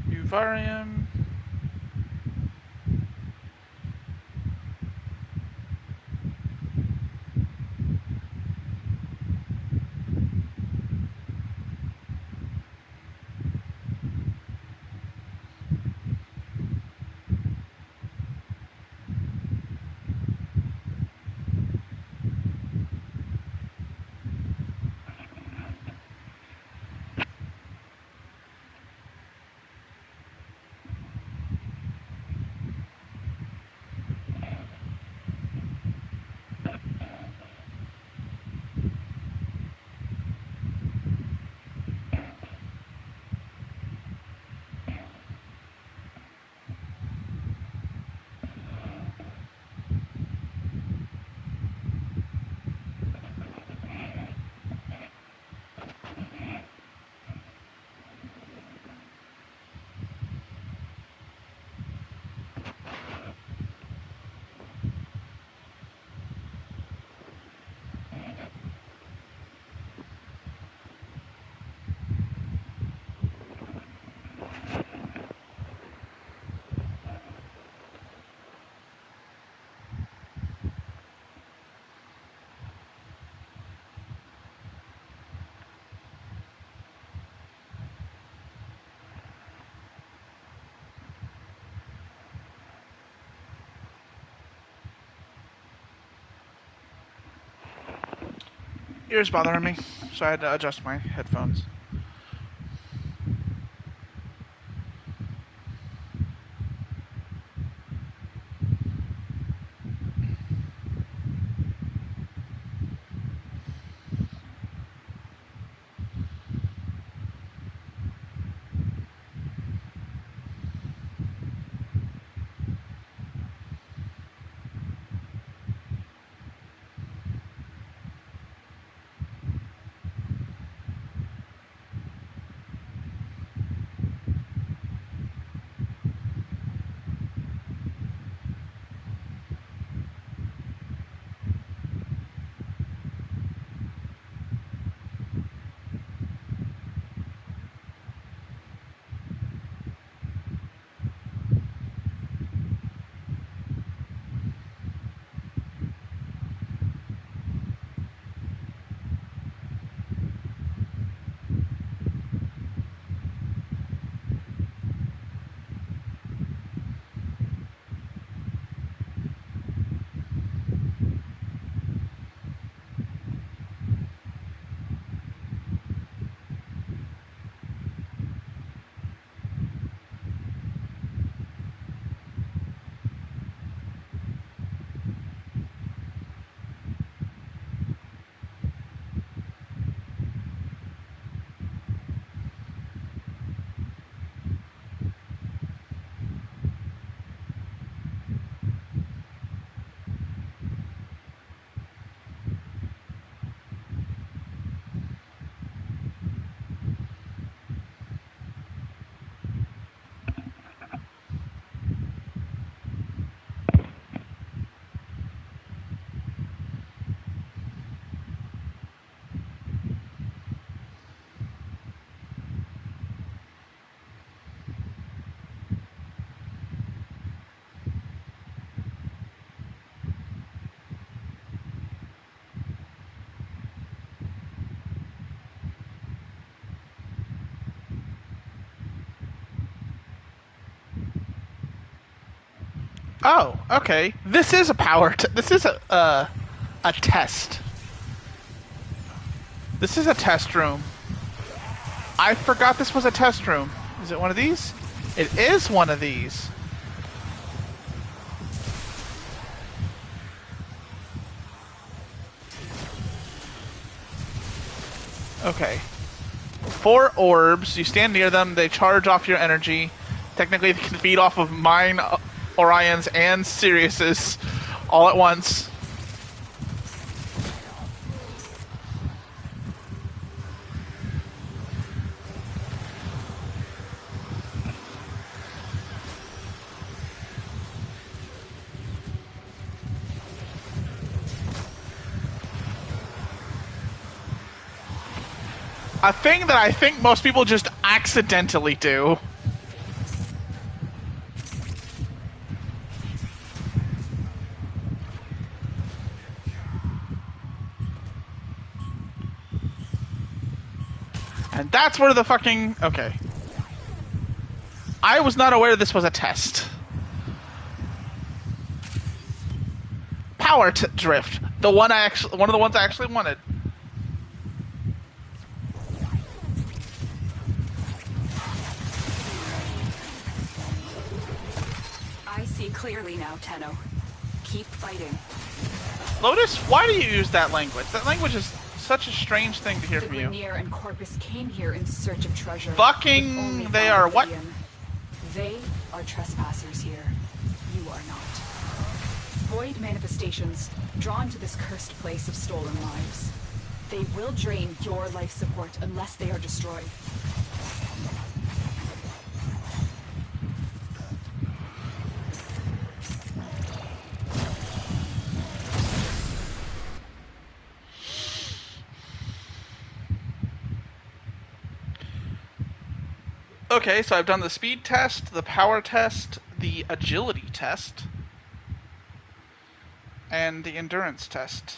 Uvarium. Ears bothering me, so I had to adjust my headphones. Oh, okay. This is a this is a test. This is a test room. I forgot this was a test room. Is it one of these? It is one of these. Okay. 4 orbs. You stand near them. They charge off your energy. Technically, they can feed off of mine, Orion's, and Sirius's all at once. A thing that I think most people just accidentally do. And that's where the fucking... Okay. I was not aware this was a test. Power drift. The one one of the ones I actually wanted. I see clearly now, Tenno. Keep fighting. Lotus, why do you use that language? That language is such a strange thing to hear The from you. Grenier and Corpus came here in search of treasure. Fucking... but only They found are what? Oblivion. They are trespassers here. You are not. Void manifestations, drawn to this cursed place of stolen lives. They will drain your life support unless they are destroyed. Okay, so I've done the speed test, the power test, the agility test, and the endurance test.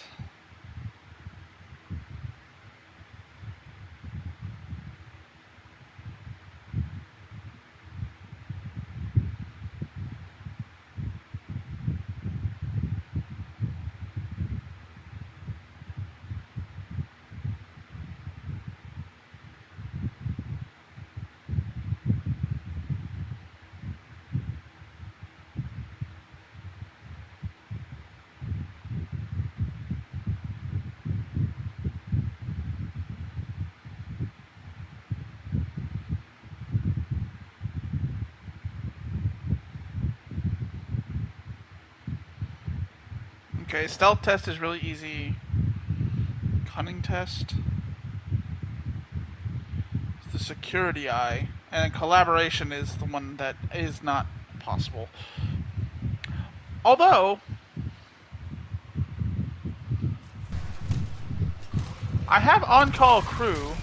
Okay, stealth test is really easy. Cunning test. It's the security eye. And collaboration is the one that is not possible. Although, I have on-call crew.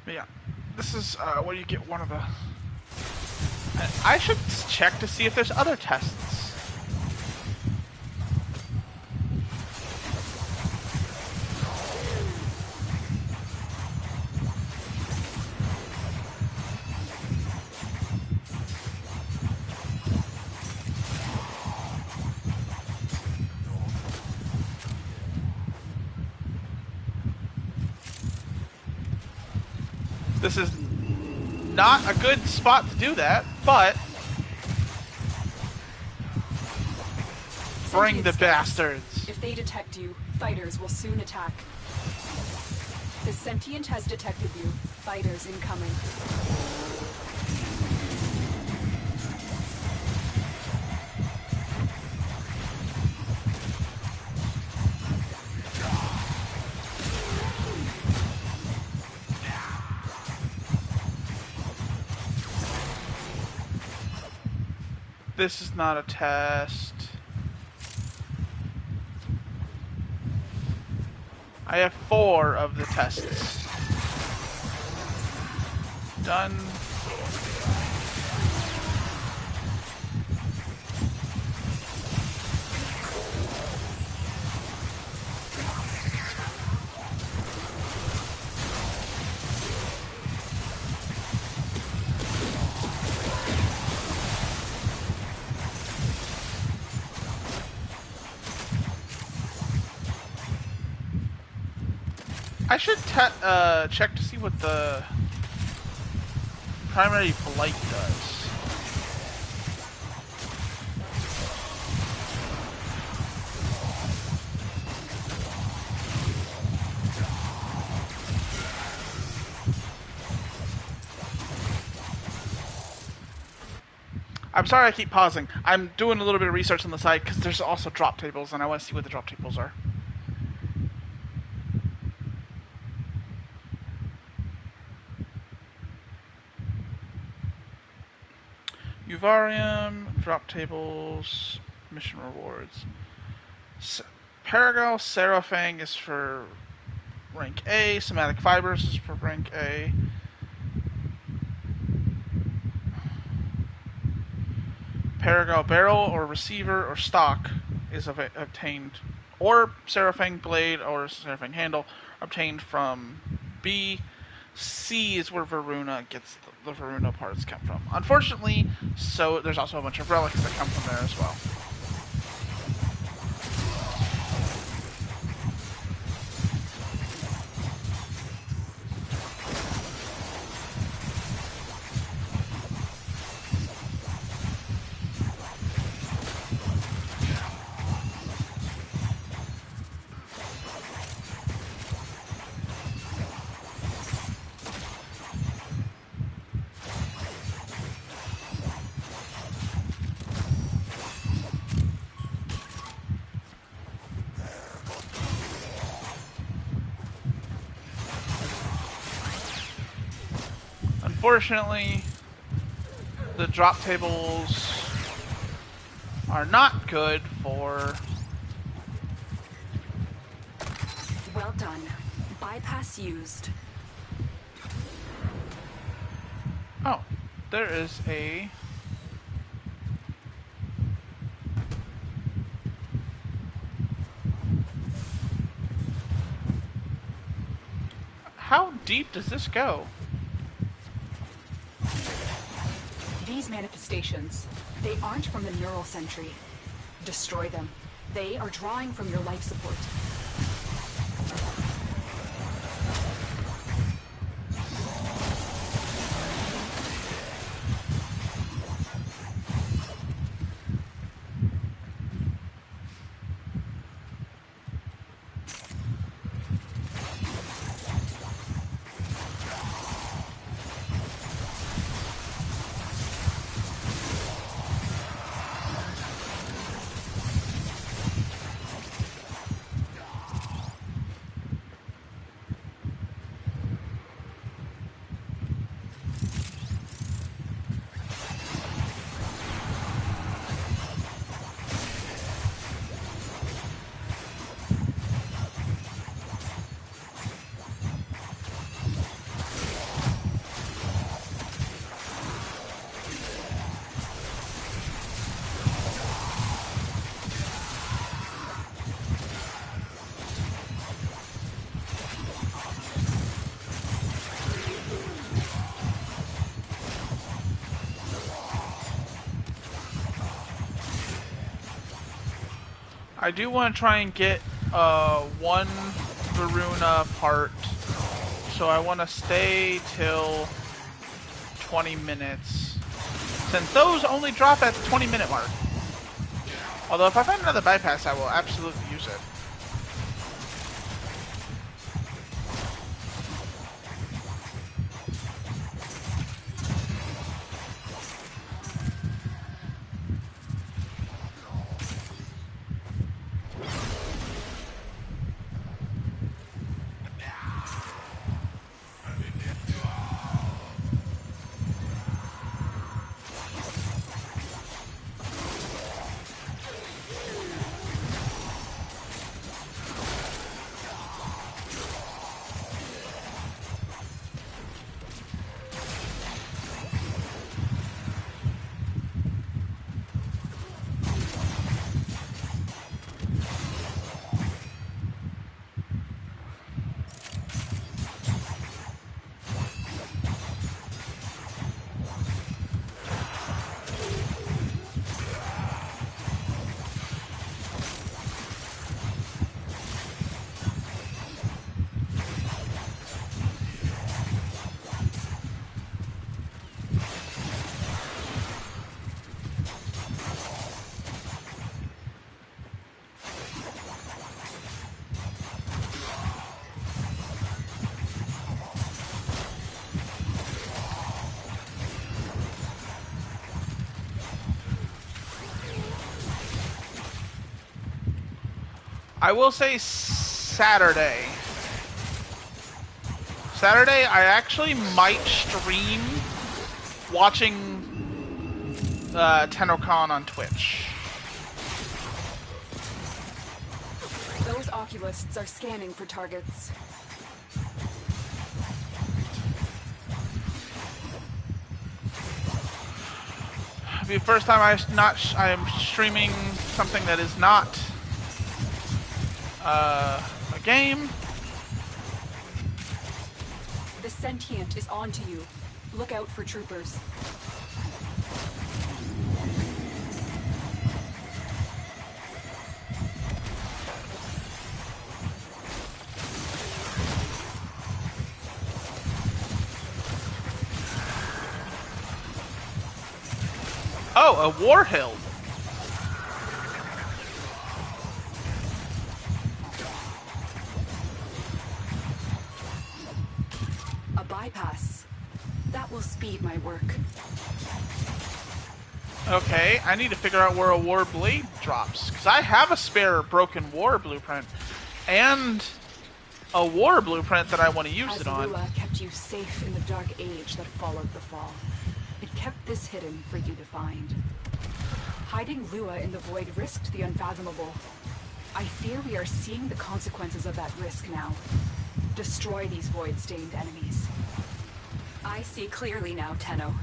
But yeah, this is where you get one of the... I should check to see if there's other tests. This is not a good spot to do that, but bring the Sentient scans. bastards. If they detect you, fighters will soon attack. The sentient has detected you. Fighters incoming. This is not a test. I have 4 of the tests. Done. I should check to see what the primary blight does. I'm sorry I keep pausing. I'm doing a little bit of research on the side because there's also drop tables and I want to see what the drop tables are. Uvarium, drop tables, mission rewards. Paragal Seraphang is for rank A, Somatic Fibers is for rank A. Paragal Barrel or Receiver or Stock is obtained, or Seraphang Blade or Seraphang Handle obtained from B. C is where Varuna gets the Varuna parts come from. Unfortunately, so there's also a bunch of relics that come from there as well. Unfortunately, the drop tables are not good for... Well done. Bypass used. Oh, there is a... How deep does this go? These manifestations, they aren't from the neural sentry. Destroy them. They are drawing from your life support. I do want to try and get one Varuna part so I want to stay till 20 minutes. Since those only drop at the 20-minute mark. Although if I find another bypass, I will absolutely use it. I will say Saturday. Saturday, I actually might stream watching TennoCon on Twitch. Those oculists are scanning for targets. It'll be the first time I am streaming something that is not a game. The sentient is onto you. Look out for troopers. Oh, a war hill. A bypass. That will speed my work. Okay, I need to figure out where a war blade drops, because I have a spare broken war blueprint and a war blueprint that I want to use it on. Lua kept you safe in the dark age that followed the fall. It kept this hidden for you to find. Hiding Lua in the void risked the unfathomable. I fear we are seeing the consequences of that risk now. Destroy these void-stained enemies. I see clearly now, Tenno.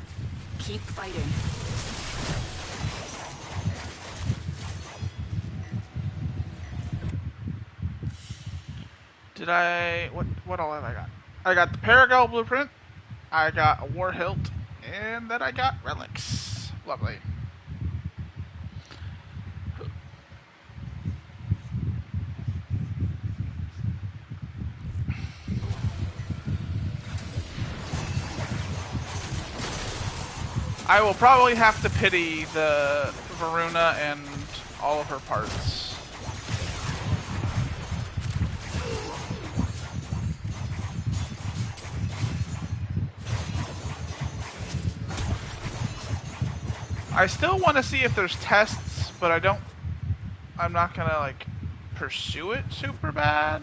Keep fighting. Did I... What all have I got? I got the Paragal blueprint, I got a war hilt, and then I got relics. Lovely. I will probably have to pity the Varuna and all of her parts. I still want to see if there's tests, but I'm not gonna, like, pursue it super bad.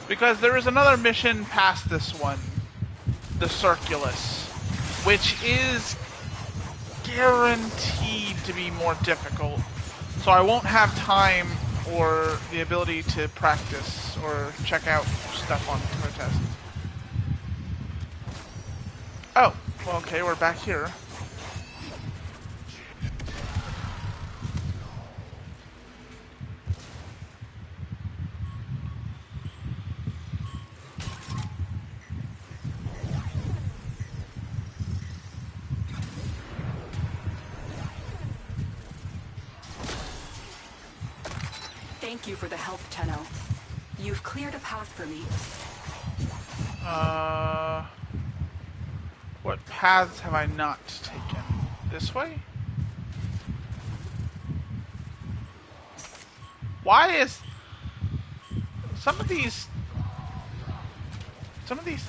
Because there is another mission past this one, the Circulus, which is guaranteed to be more difficult. So I won't have time or the ability to practice or check out stuff on Twitter test. Oh, well, okay, we're back here. Thank you for the help, Tenno. You've cleared a path for me. What paths have I not taken? This way? Why is some of these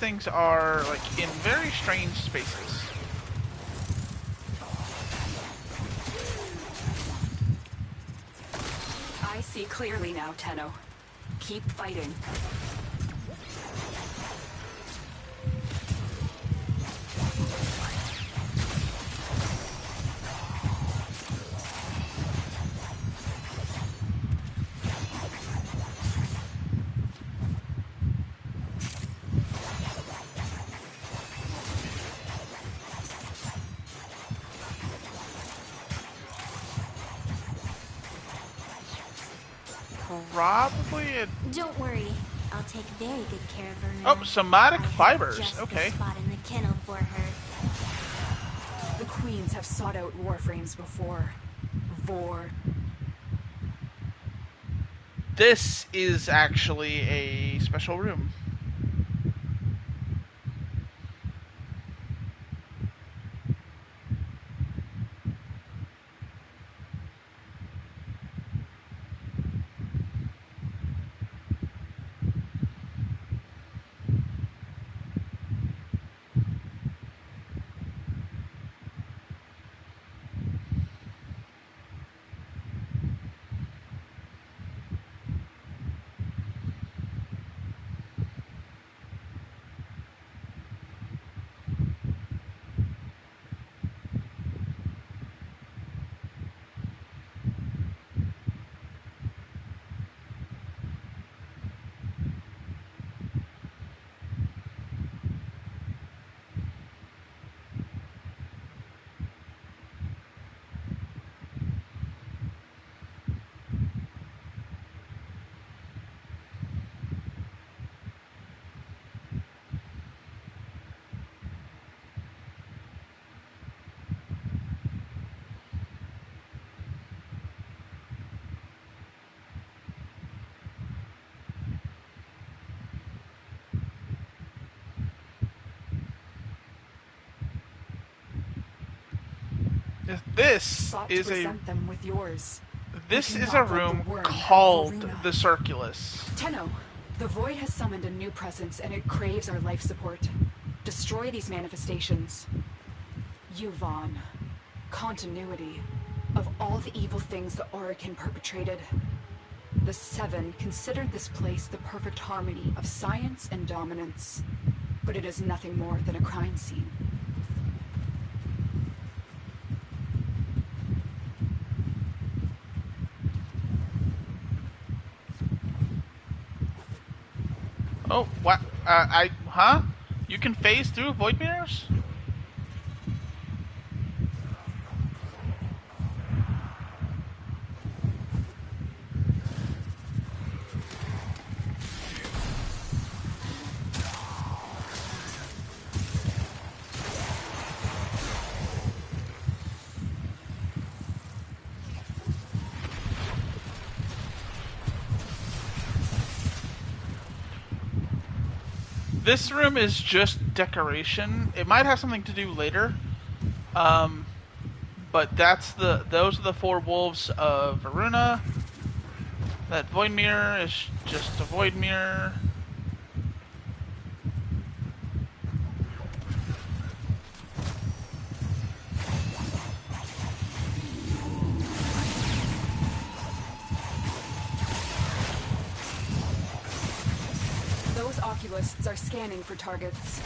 things are like in very strange spaces. I see clearly now, Tenno. Keep fighting. Probably a... Don't worry, I'll take very good care of her Oh, now. somatic I have fibers. just Okay. the spot in the kennel for her. The queens have sought out Warframes before. This is actually a special room. This Sought to is a present them with yours. this We do is not a let the room worm have called Varuna. the Circulus. Tenno, the Void has summoned a new presence and it craves our life support. Destroy these manifestations. Yuvon. Continuity. Of all the evil things the Orokin perpetrated. The Seven considered this place the perfect harmony of science and dominance. But it is nothing more than a crime scene. Oh, what? You can phase through void mirrors? This room is just decoration. It might have something to do later. But those are the four wolves of Varuna. That void mirror is just a void mirror. Those oculists are scanning for targets.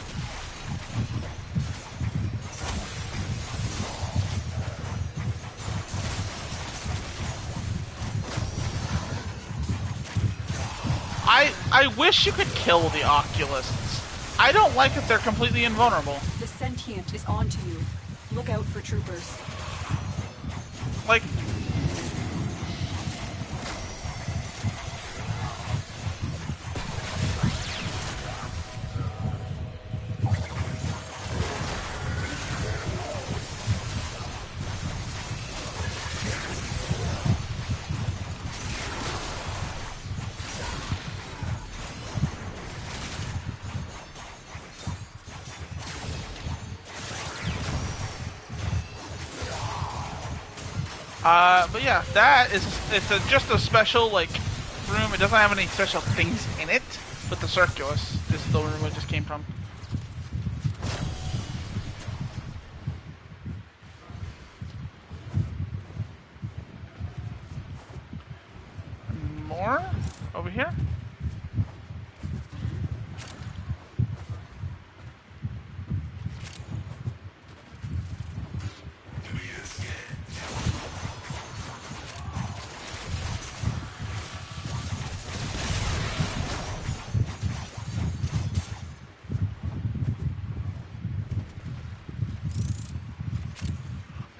I wish you could kill the Oculists. I don't like that they're completely invulnerable. The sentient is onto you. Look out for troopers. Like, But yeah, that is just a special like room. It doesn't have any special things in it, but the circulus is the room it just came from. More over here.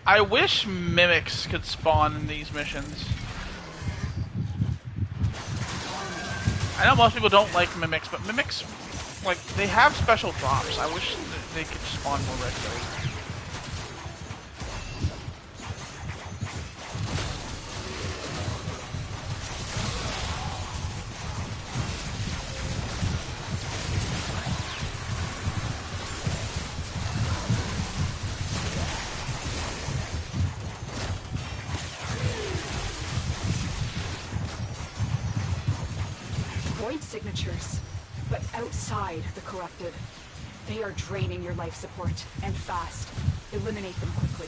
I wish mimics could spawn in these missions. I know most people don't like mimics, but mimics, like, they have special drops. I wish that they could spawn more regularly. Void signatures, but outside the corrupted. They are draining your life support, and fast. Eliminate them quickly.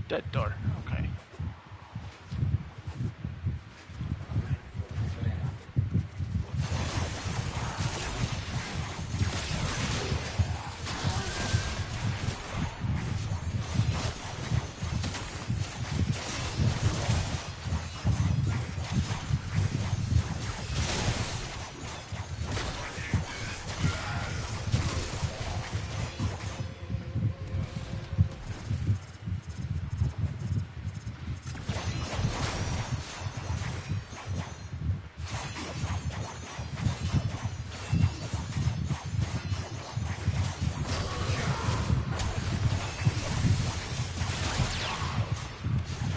Dead door. Okay.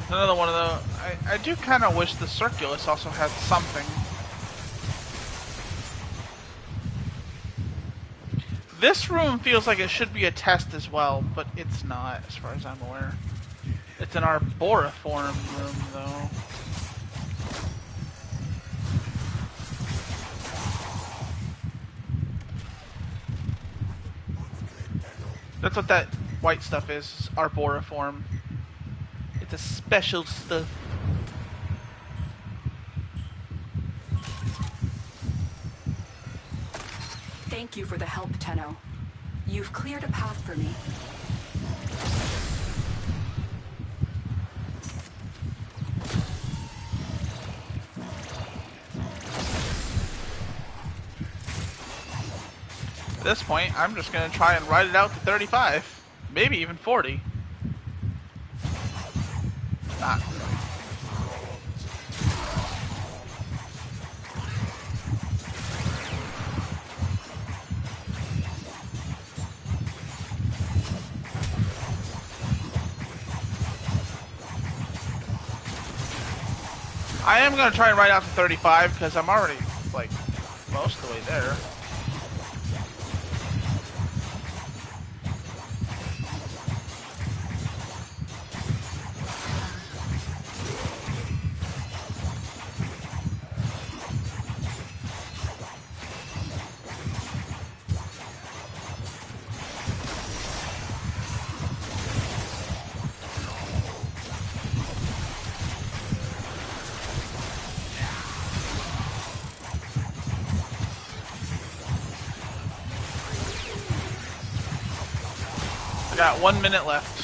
Another one of those. I do kind of wish the circulus also had something. This room feels like it should be a test as well, but it's not, as far as I'm aware. It's an arboriform room, though. That's what that white stuff is arboriform. It's a special stuff. Thank you for the help, Tenno. You've cleared a path for me. At this point, I'm just going to try and ride it out to 35. Maybe even 40. Not. I am going to try and ride out to 35 because I'm already, like, most of the way there. Got 1 minute left.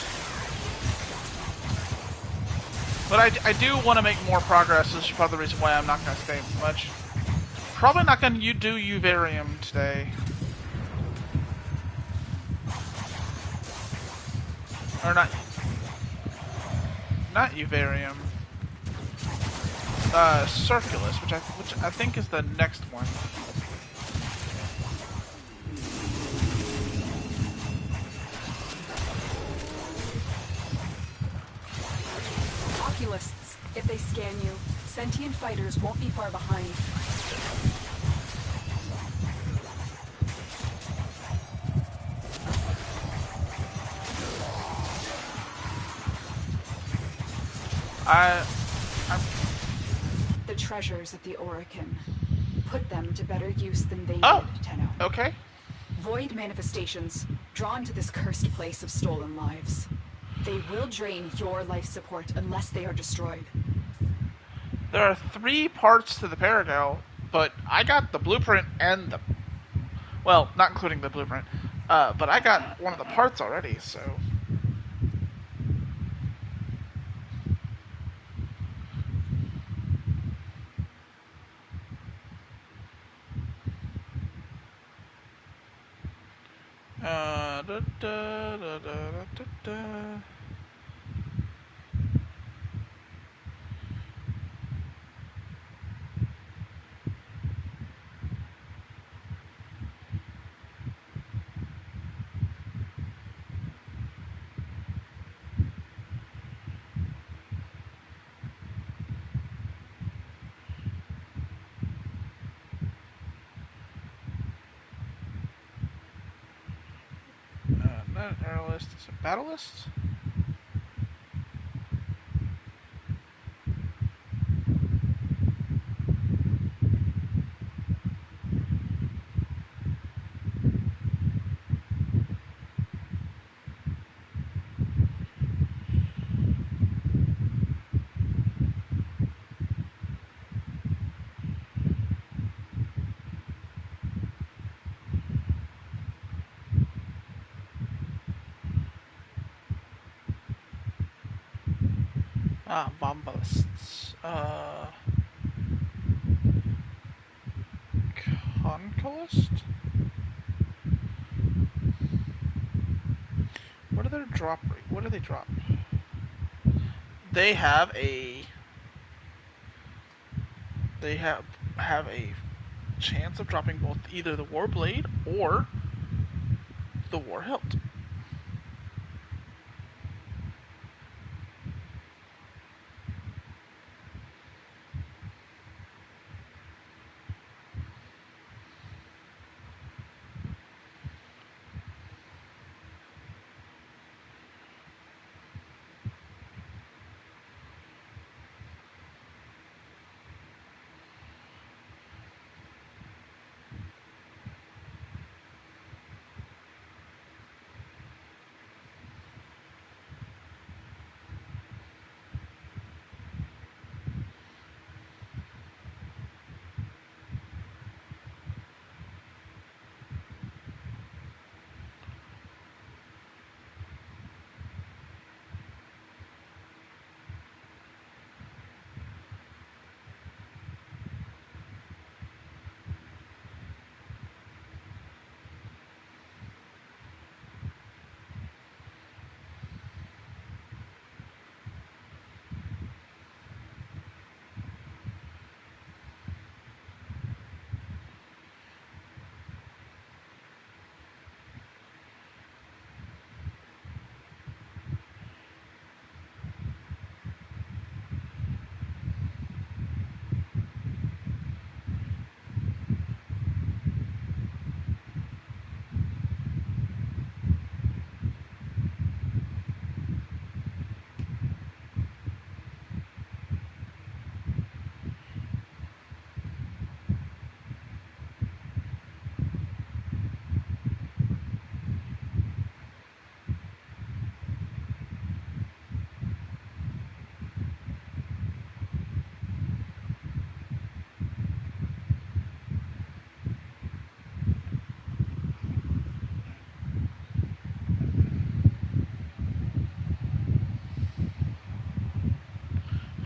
But I do want to make more progress. This is probably the reason why I'm not going to stay much. Probably not going to do Uvarium today. Or not Uvarium. Circulus, which I think is the next one. scan you. Sentient fighters won't be far behind. I'm The treasures of the Orican. Put them to better use than they Oh. did, Tenno. okay. Void manifestations, drawn to this cursed place of stolen lives. They will drain your life support unless they are destroyed. There are 3 parts to the Paragel, but I got the blueprint and the... Well, not including the blueprint. But I got one of the parts already, so... Da, da, da, da, da, da. Not an arrow list, it's a battle list? Ah, bombalists. Conquest? What are their drop rate? What do they drop? They have a... They have a chance of dropping both either the War Blade or the War Hilt.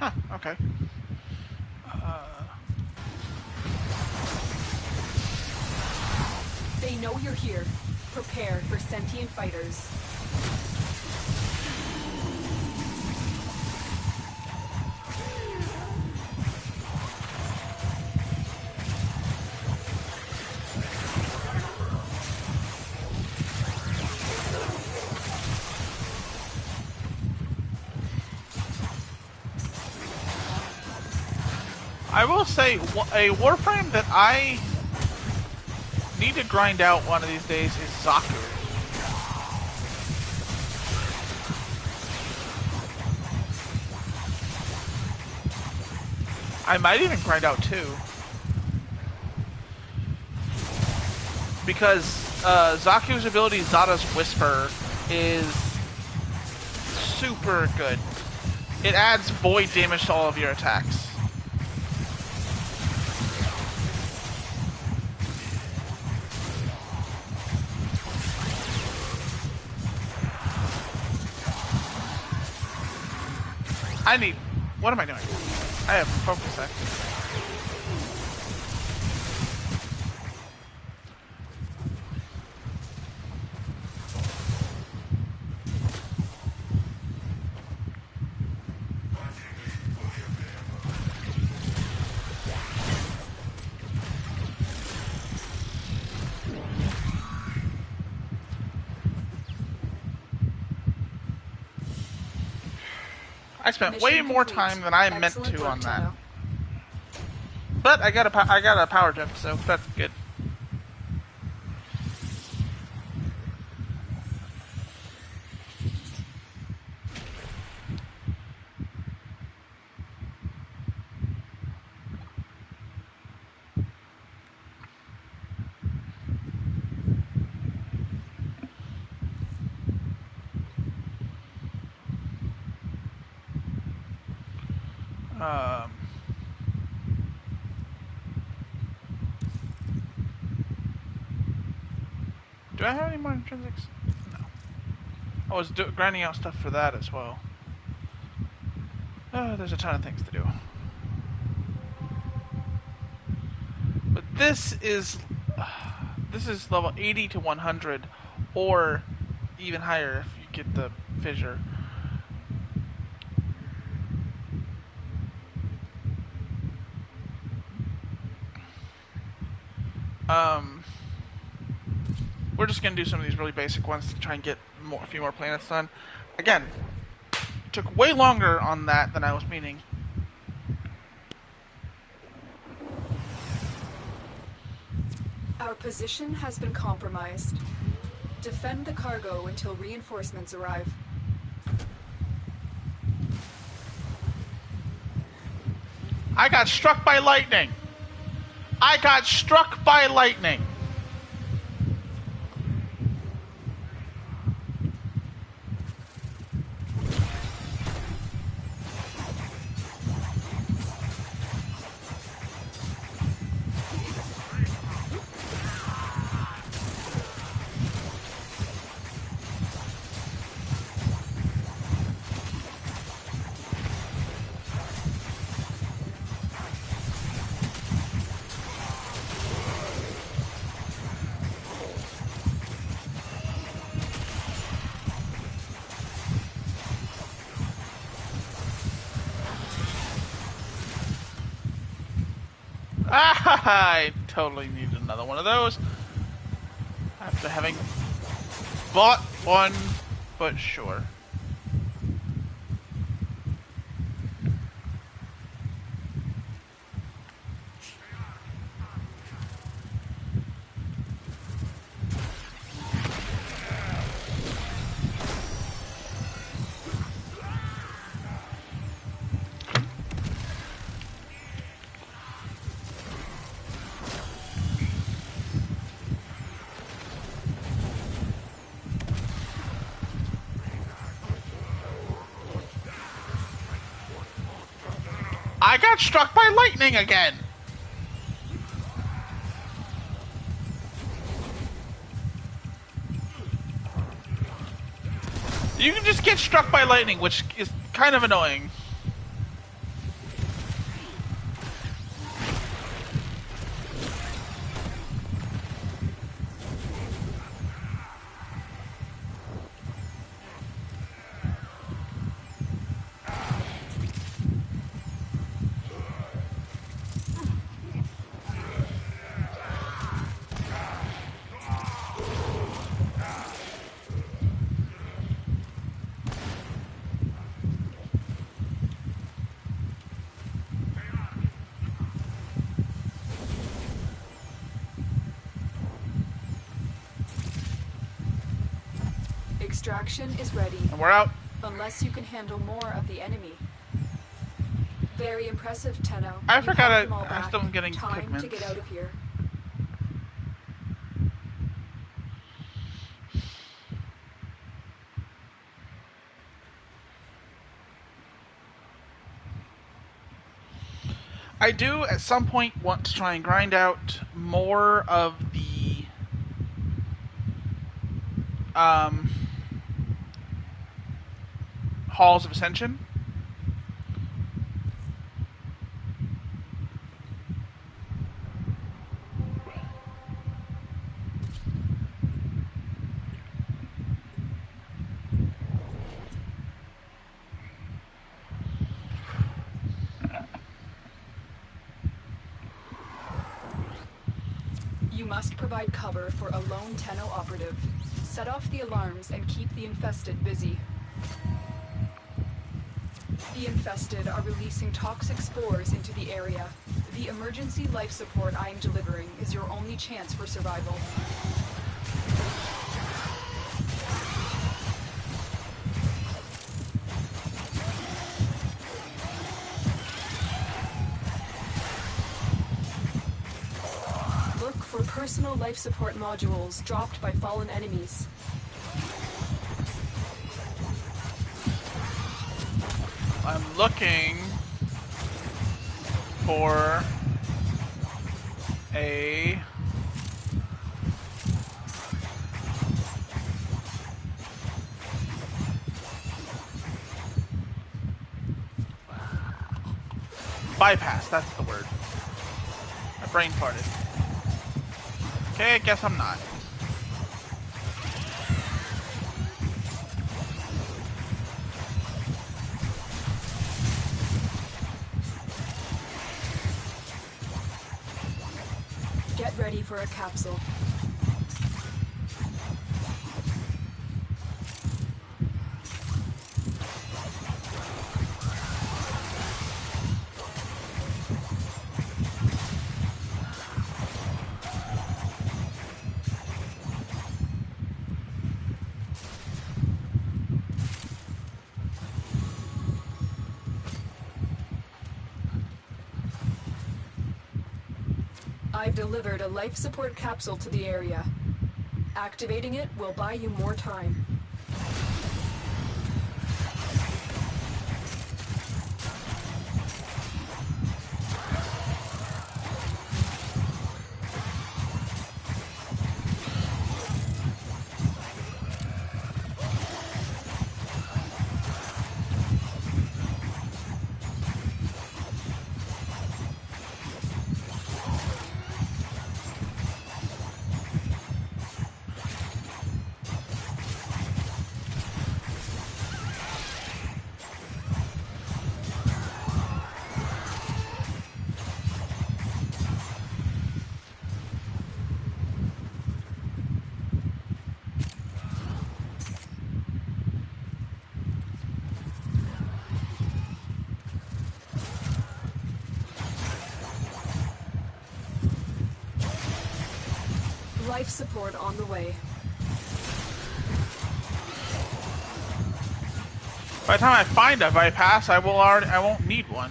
Huh, okay. They know you're here. Prepare for sentient fighters. I will say a Warframe that I need to grind out one of these days is Zaku. I might even grind out 2. Because Zaku's ability, Zada's Whisper, is super good. It adds void damage to all of your attacks. What am I doing? I have focus act. I spent way more time than I meant to on that. But I got a power gem, so that's good. Do I have any more intrinsics? No. I was grinding out stuff for that as well. There's a ton of things to do. But this is level 80 to 100, or even higher if you get the fissure. We're just gonna do some of these really basic ones to try and get a few more planets done. Again, took way longer on that than I was meaning. Our position has been compromised. Defend the cargo until reinforcements arrive. I got struck by lightning! I got struck by lightning! I totally need another one of those. After having bought one, but sure. I got struck by lightning again! You can just get struck by lightning, which is kind of annoying. extraction is ready. And we're out. Unless you can handle more of the enemy. Very impressive, Tenno. I You forgot have them all I back. still am getting Time pigments. to get out of here. I do at some point want to try and grind out more of the Halls of Ascension. You must provide cover for a lone Tenno operative. Set off the alarms and keep the infested busy. The infested are releasing toxic spores into the area. The emergency life support I am delivering is your only chance for survival. Look for personal life support modules dropped by fallen enemies. I'm looking for a bypass, that's the word. My brain farted. Okay, I guess I'm not. Get ready for a capsule. I've delivered a life support capsule to the area. Activating it will buy you more time. Life support on the way. By the time I find a bypass, I won't need one.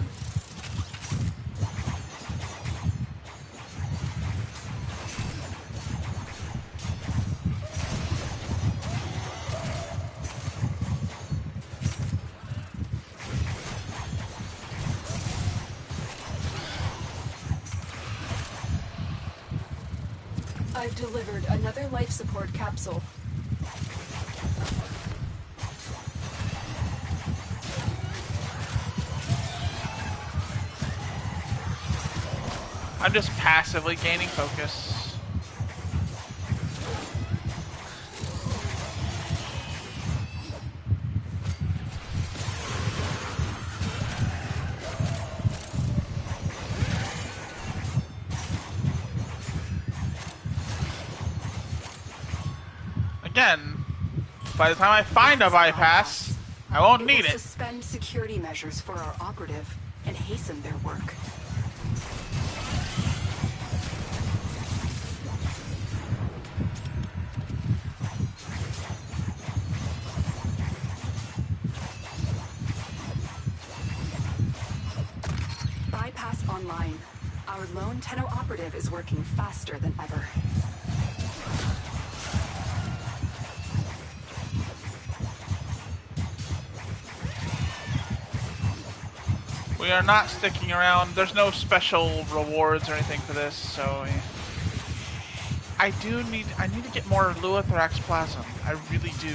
I've delivered another life support capsule. I'm just passively gaining focus. Again, by the time I find a bypass, I won't need will it. Suspend security measures for our operative and hasten their work. lone Tenno operative is working faster than ever. We are not sticking around. There's no special rewards or anything for this, so I need to get more Luothorax Plasm. I really do.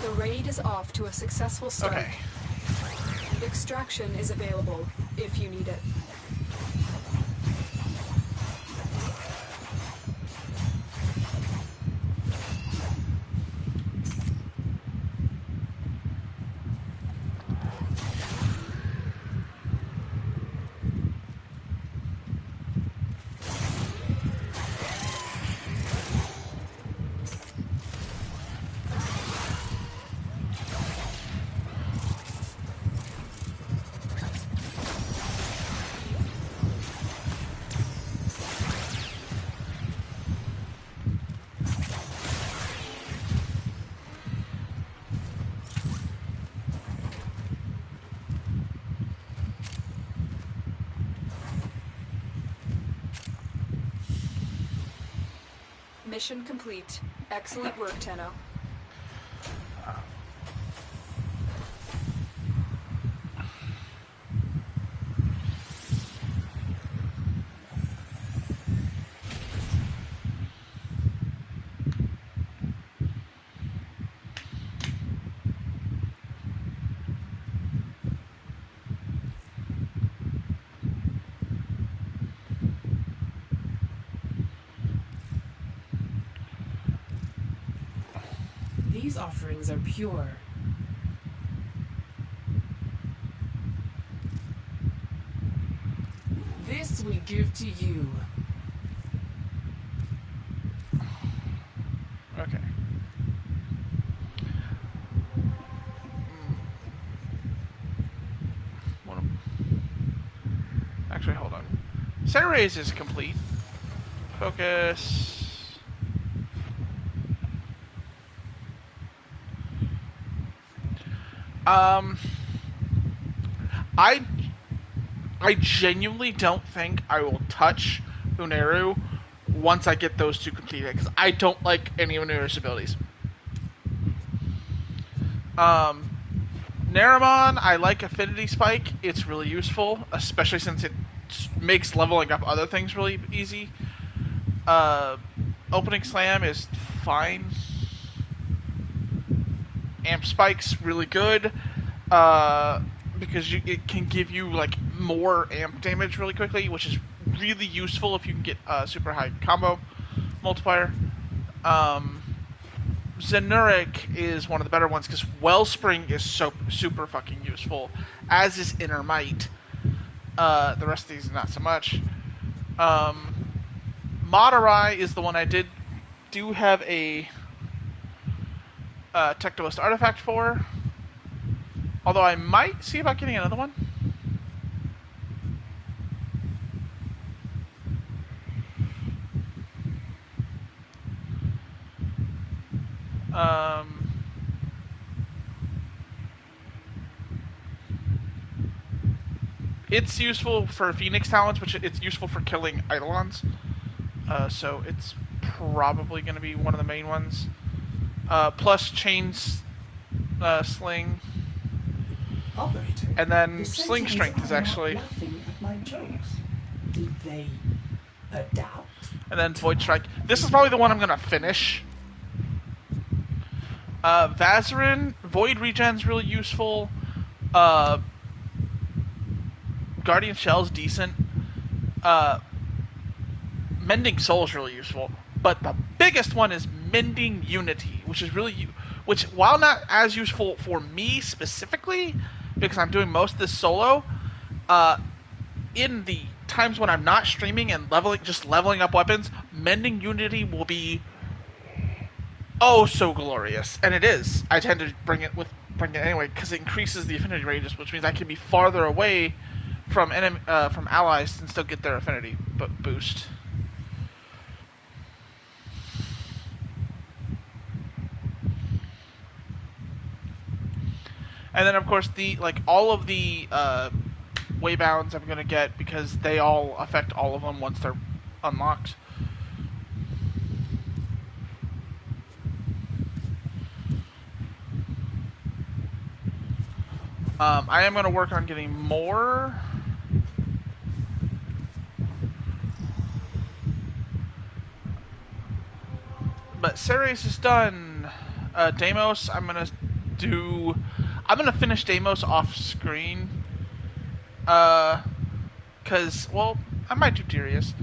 The raid is off to a successful start. Okay. Extraction is available if you need it. Mission complete. Excellent work, Tenno. These offerings are pure. This we give to you. Okay. Actually, hold on. Serays is complete. Focus. I genuinely don't think I will touch Uneru once I get those two completed, because I don't like any of Uneru's abilities. Naramon, I like Affinity Spike. It's really useful, especially since it makes leveling up other things really easy. Opening Slam is fine. Amp Spike's really good, because it can give you like more amp damage really quickly, which is really useful if you can get a super high combo multiplier. Zenuric is one of the better ones because Wellspring is so super fucking useful, as is Inner Might. The rest of these not so much. Madurai is the one I do have a Tectoist artifact for. Although I might see about getting another one. It's useful for Phoenix Talents, which it's useful for killing Eidolons. So it's probably going to be one of the main ones. Plus Chains Sling. Operator, And then the Sling Sentinels Strength is are not actually... laughing at my jokes. Did they adapt? And then Void Strike. This is probably the one I'm going to finish. Vazarin, Void Regen's really useful. Guardian Shell's decent. Mending Soul's really useful. But the biggest one is Mending Unity, which is really... Which, while not as useful for me specifically, because I'm doing most of this solo, in the times when I'm not streaming and leveling up weapons, Mending Unity will be oh so glorious. And it is. I tend to bring it anyway, because it increases the affinity radius, which means I can be farther away from allies and still get their affinity boost. And then of course all of the waybounds I'm gonna get because they all affect all of them once they're unlocked. I am gonna work on getting more. But Ceres is done. Deimos, I'm gonna finish Deimos off screen. Cause, well, I might do Darius.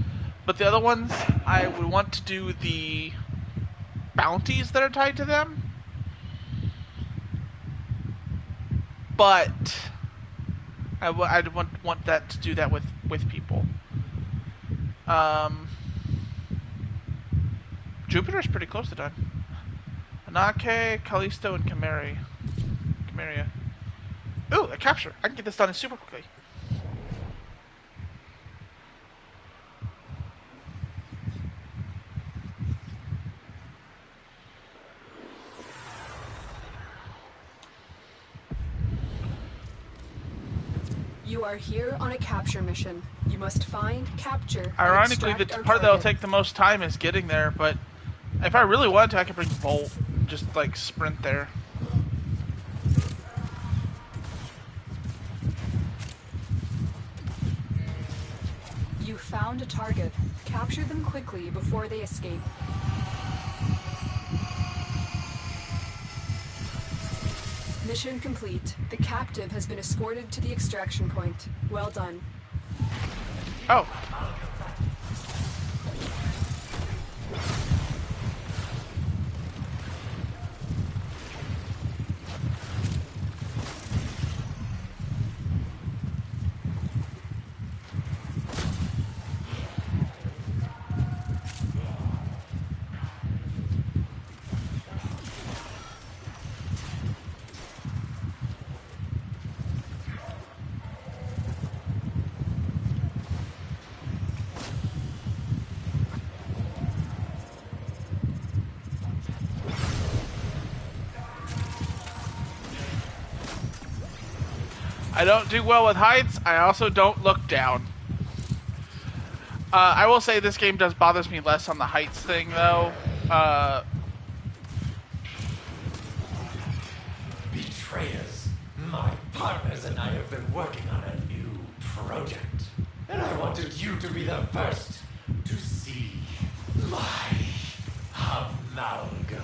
But the other ones, I would want to do the bounties that are tied to them. But I'd want that to do that with people. Jupiter's pretty close to done. Anake, Callisto, and Chimeria. Ooh, a capture. I can get this done super quickly. You are here on a capture mission. You must find, capture, and Ironically, the extract our part that'll target. take the most time is getting there, but if I really wanted to, I could bring Volt and just, like, sprint there. You found a target. Capture them quickly before they escape. Mission complete. The captive has been escorted to the extraction point. Well done. Oh. I don't do well with heights. I also don't look down. I will say this game does bothers me less on the heights thing, though. Betrayers. My partners and I have been working on a new project. And I wanted you to be the first to see my amalgam.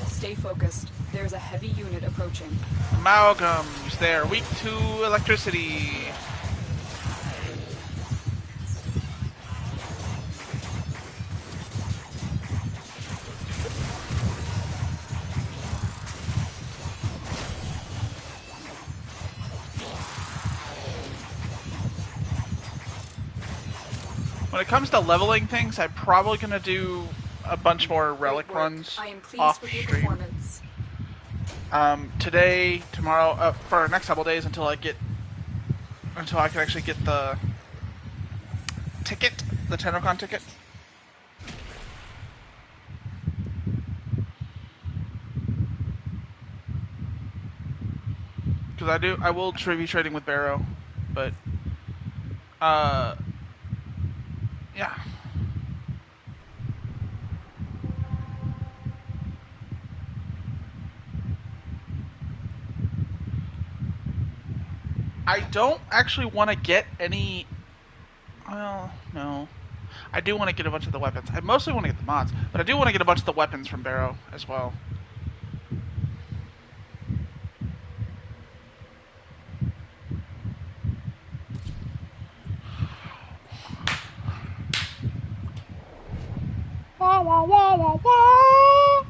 Stay focused. There's a heavy unit approaching. Amalgams. They're weak to electricity. When it comes to leveling things, I'm probably going to do a bunch more relic Great work. runs I am pleased off with your stream. performance. Today, tomorrow, for our next couple days until I can actually get the ticket, the TennoCon ticket. Because I will be trading with Barrow, but yeah. I don't actually want to get any. Well, no. I do want to get a bunch of the weapons. I mostly want to get the mods, but I do want to get a bunch of the weapons from Barrow as well. Wah, wah, wah, wah, wah.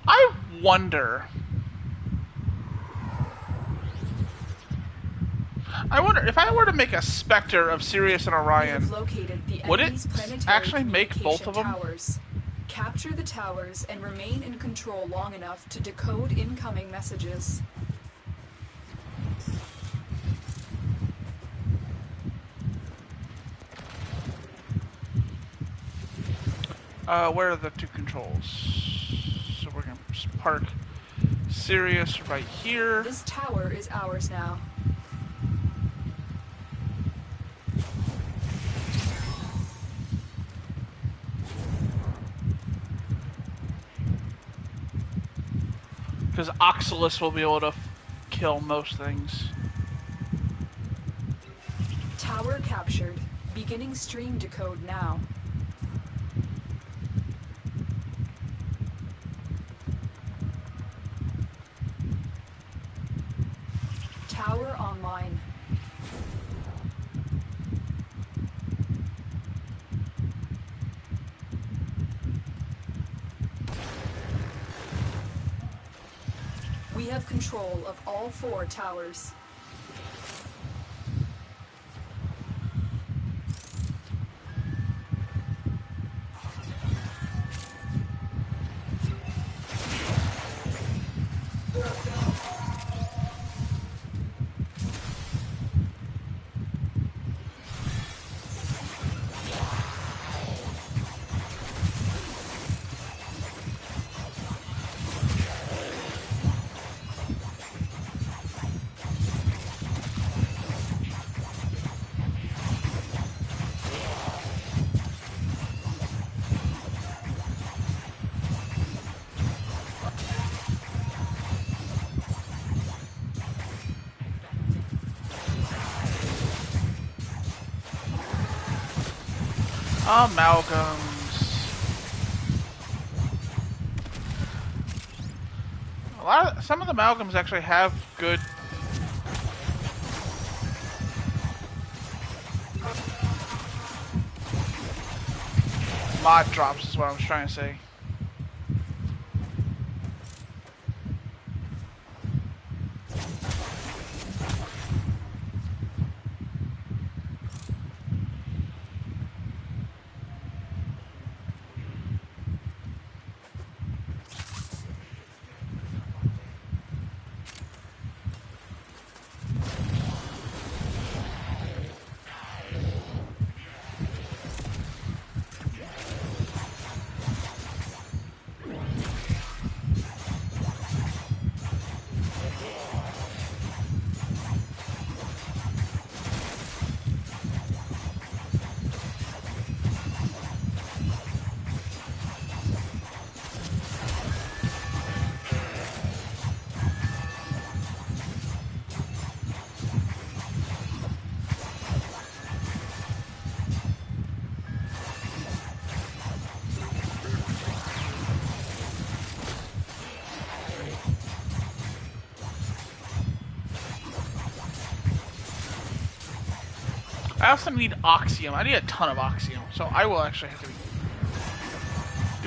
I wonder if I were to make a Spectre of Sirius and You Orion, have located the would it enemy's planetary actually make both communication of them? towers. Capture the towers and remain in control long enough to decode incoming messages. Where are the two controls? So we're gonna park Sirius right here. This tower is ours now. Because Oxalus will be able to kill most things. Tower captured. Beginning stream decode now. Tower online. We have control of all 4 towers. Amalgams. Some of the amalgams actually have good. Mod drops is what I was trying to say. I also need Oxium. I need a ton of Oxium, so I will actually have to be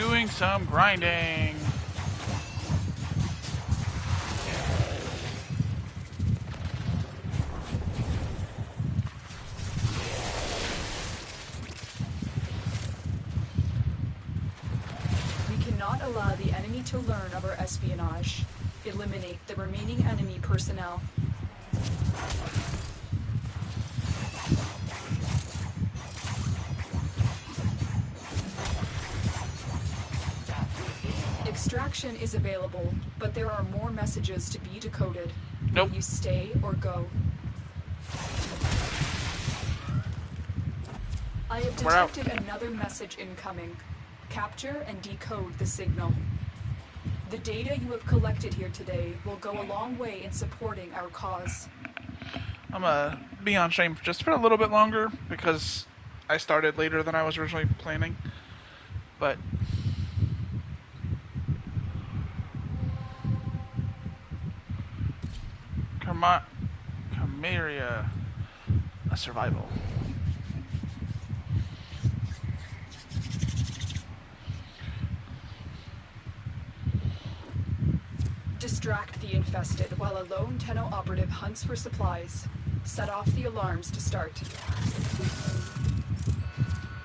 doing some grinding. We cannot allow the enemy to learn of our espionage. Eliminate the remaining enemy personnel. Extraction is available, but there are more messages to be decoded. Nope. Will you stay or go? I have We're out. detected another message incoming. Capture and decode the signal. The data you have collected here today will go a long way in supporting our cause. I'm gonna be on stream just for a little bit longer because I started later than I was originally planning. But Camarilla, a survival. Distract the infested while a lone Tenno operative hunts for supplies. Set off the alarms to start.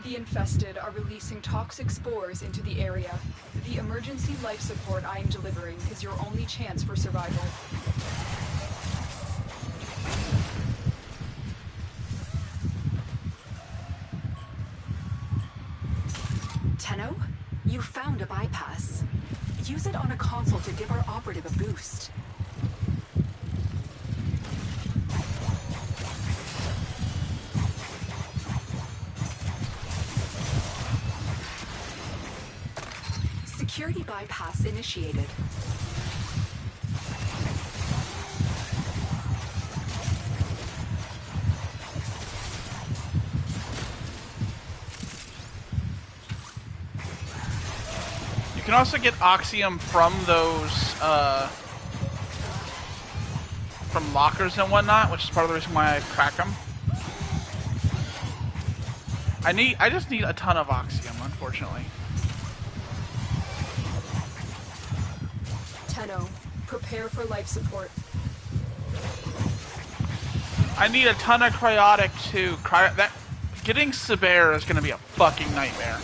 The infested are releasing toxic spores into the area. The emergency life support I am delivering is your only chance for survival. Tenno? bypass. Use it on a console to give our operative a boost. Security bypass initiated. You can also get Oxium from those, from lockers and whatnot, which is part of the reason why I crack them. I just need a ton of Oxium, unfortunately. Tenno, prepare for life support. I need a ton of cryotic too. Getting Saber is gonna be a fucking nightmare.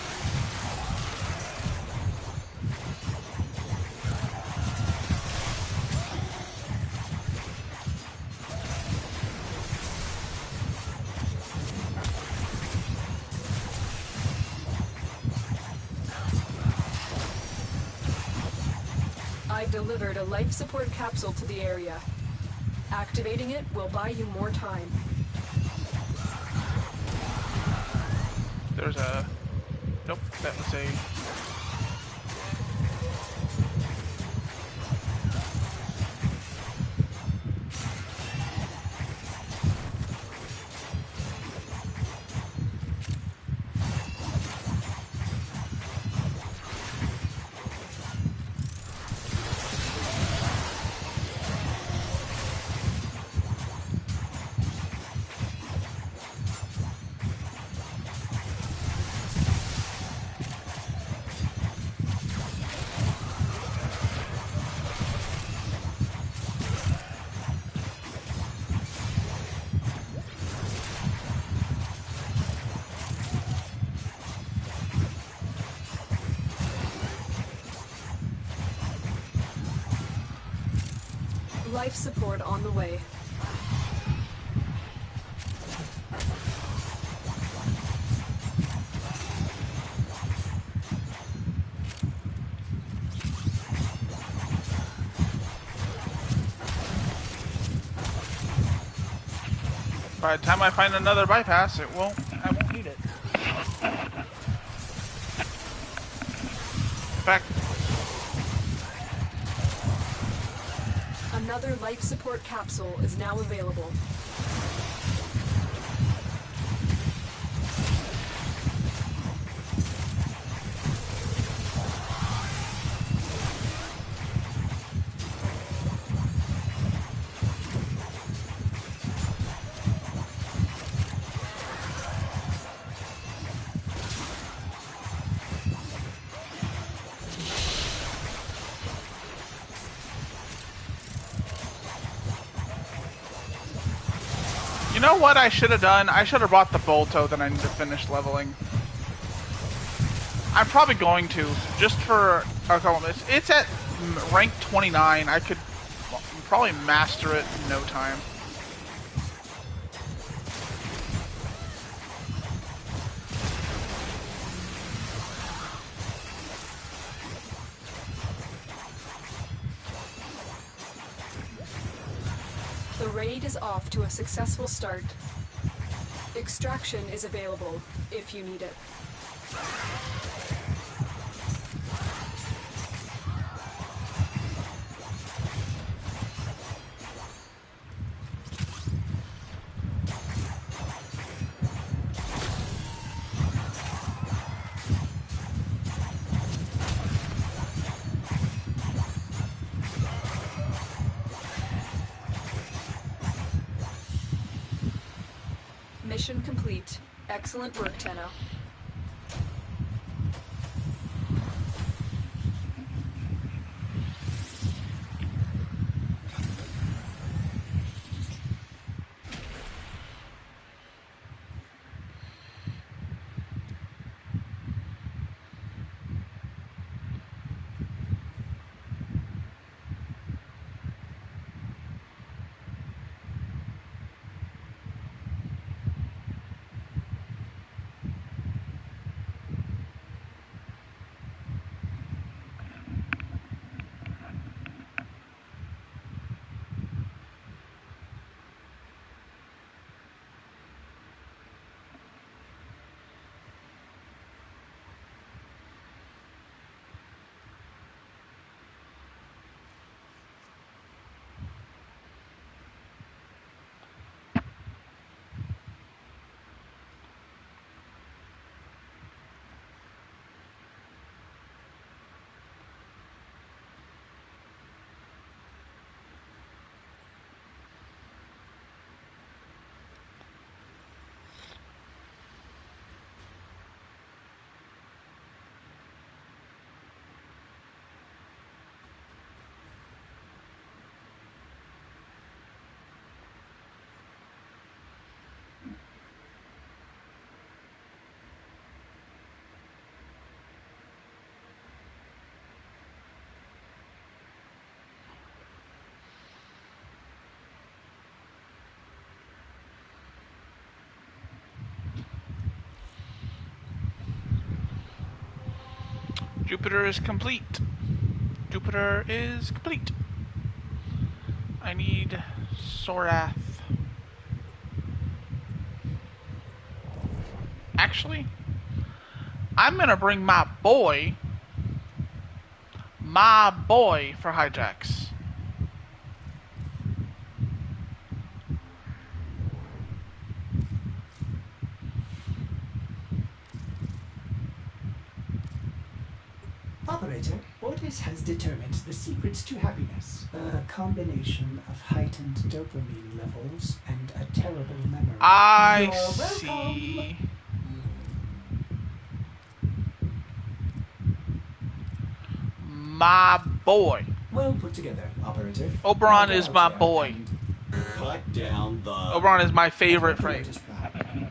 I've delivered a life support capsule to the area. Activating it will buy you more time. There's a... Nope, that was a... Life support on the way. By the time I find another bypass, I won't need it. In fact, Another life support capsule is now available. you know what I should have done? I should have bought the Bolto that I need to finish leveling. I'm probably going to, just for a couple minutes. It's at rank 29. I could probably master it in no time. The raid is off to a successful start. Extraction is available if you need it. Mission complete. Excellent work, Tenno. Jupiter is complete. Jupiter is complete. I need Sorath. Actually, I'm gonna bring my boy for hijacks. Operator, Otis has determined the secrets to happiness. A combination of heightened dopamine levels and a terrible memory. I You're welcome. see. My boy. Well put together, Operator. Oberon Now is get my out there boy. and cut down the... Oberon is my favorite frame. Otis Prime.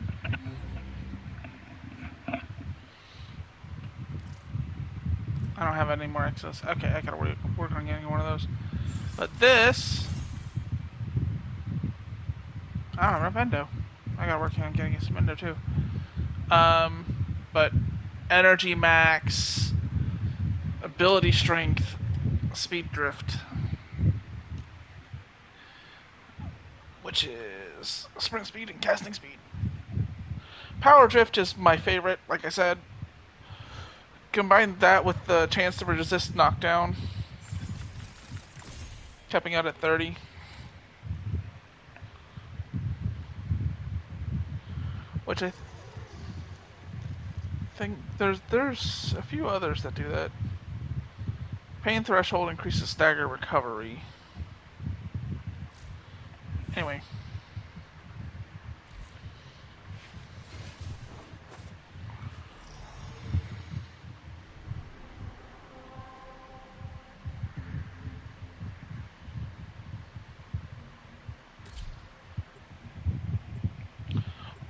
I don't have any more excess. Okay, I gotta work on getting one of those. But this... I don't have endo. I gotta work on getting some endo too. But energy max, ability strength, speed drift, which is sprint speed and casting speed. Power drift is my favorite, like I said. Combine that with the chance to resist knockdown, capping out at 30. Which I think there's a few others that do that. Pain threshold increases stagger recovery. Anyway.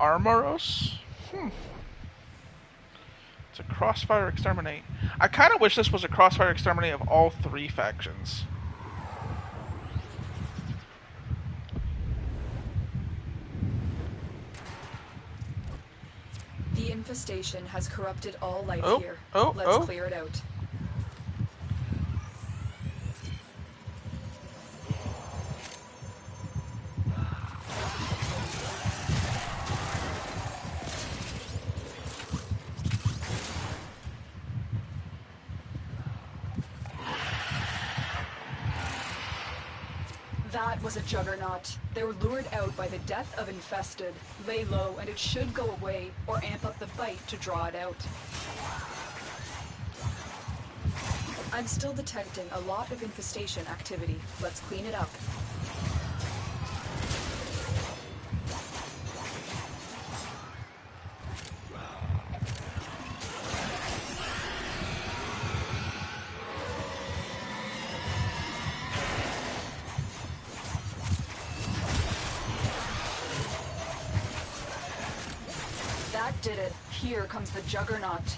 Armoros? It's a crossfire exterminate. I kind of wish this was a crossfire exterminate of all three factions. The infestation has corrupted all life Oh, here. oh, Let's oh. clear it out. That was a juggernaut. They were lured out by the death of infested. Lay low and it should go away, or amp up the bite to draw it out. I'm still detecting a lot of infestation activity. Let's clean it up. That did it. Here comes the juggernaut.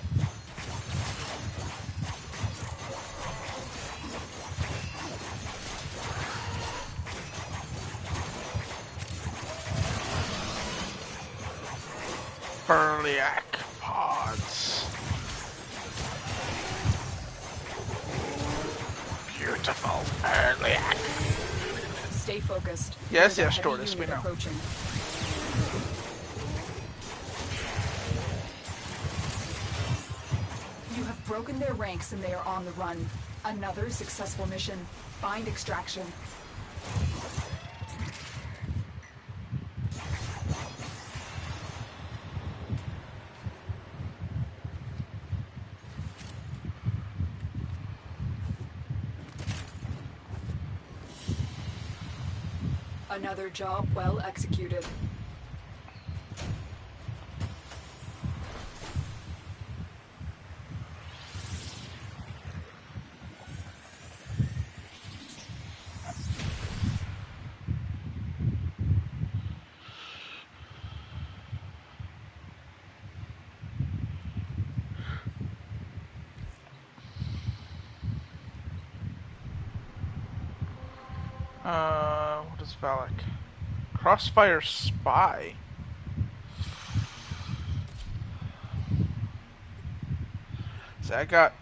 Burliac pods. Beautiful Burliac. Stay focused. Yes, There's a yes, heavy Tortoise, we unit know. approaching. You have broken their ranks and they are on the run. Another successful mission. Find extraction. Another job well executed. What is Valak? Crossfire Spy. See, I got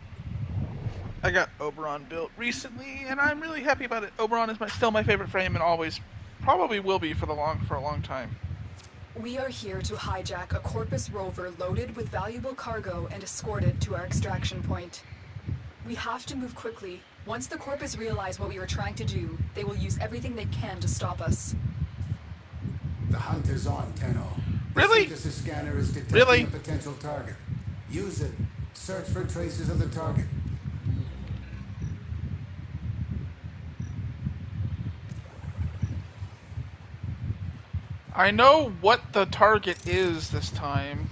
I got Oberon built recently, and I'm really happy about it. Oberon is still my favorite frame, and always probably will be for a long time. We are here to hijack a Corpus rover loaded with valuable cargo and escorted to our extraction point. We have to move quickly. Once the Corpus realize what we were trying to do, they will use everything they can to stop us. The hunt is on, Tenno. Really? The synthesis scanner is detecting Really? a potential target. Use it. Search for traces of the target. I know what the target is this time.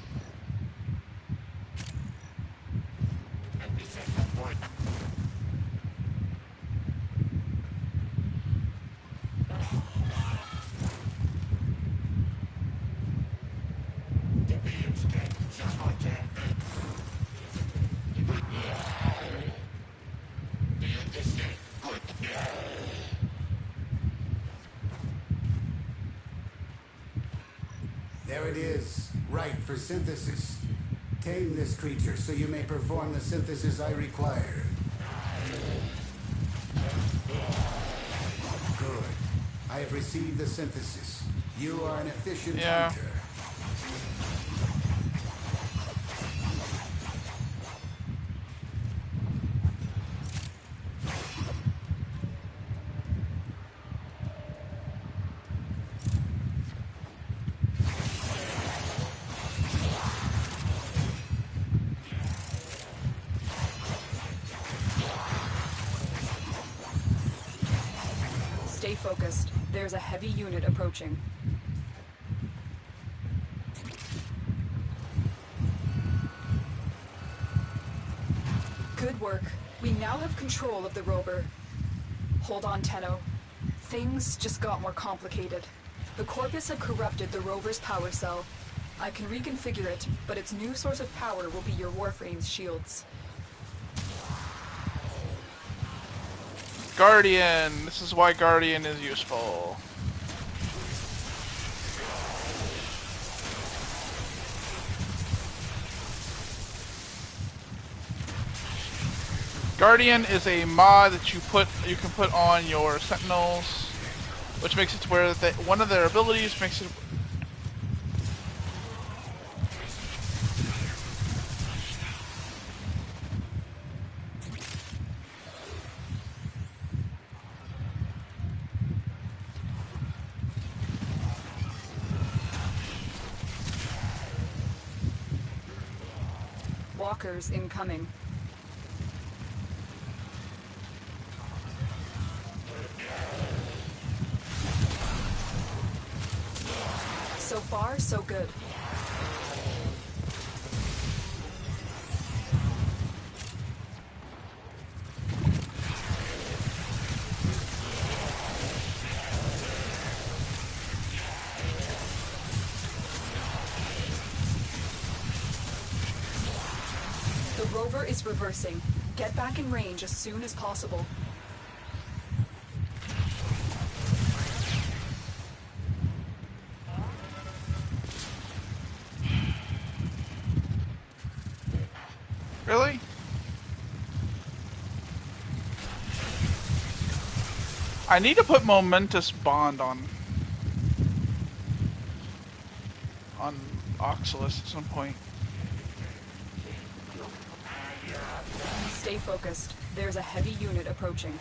There it is. Right for synthesis. Tame this creature so you may perform the synthesis I require. Good. I have received the synthesis. You are an efficient hunter. Stay focused. There's a heavy unit approaching. Good work. We now have control of the rover. Hold on, Tenno. Things just got more complicated. The Corpus have corrupted the rover's power cell. I can reconfigure it, but its new source of power will be your Warframe's shields. Guardian. This is why Guardian is useful. Guardian is a mod that you can put on your Sentinels, which makes it to where one of their abilities makes it. Walkers incoming. So far, so good. The rover is reversing. Get back in range as soon as possible. Really? I need to put Momentous Bond on Oxalis at some point. Stay focused. There's a heavy unit approaching.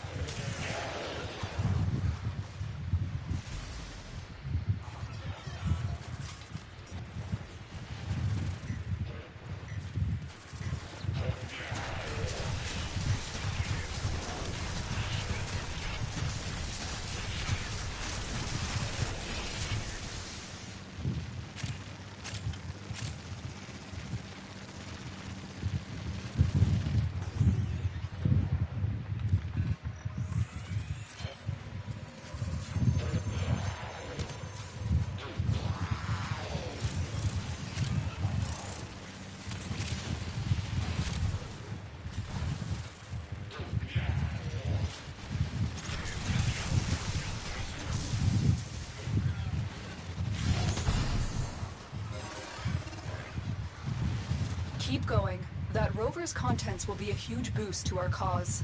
Keep going. That rover's contents will be a huge boost to our cause.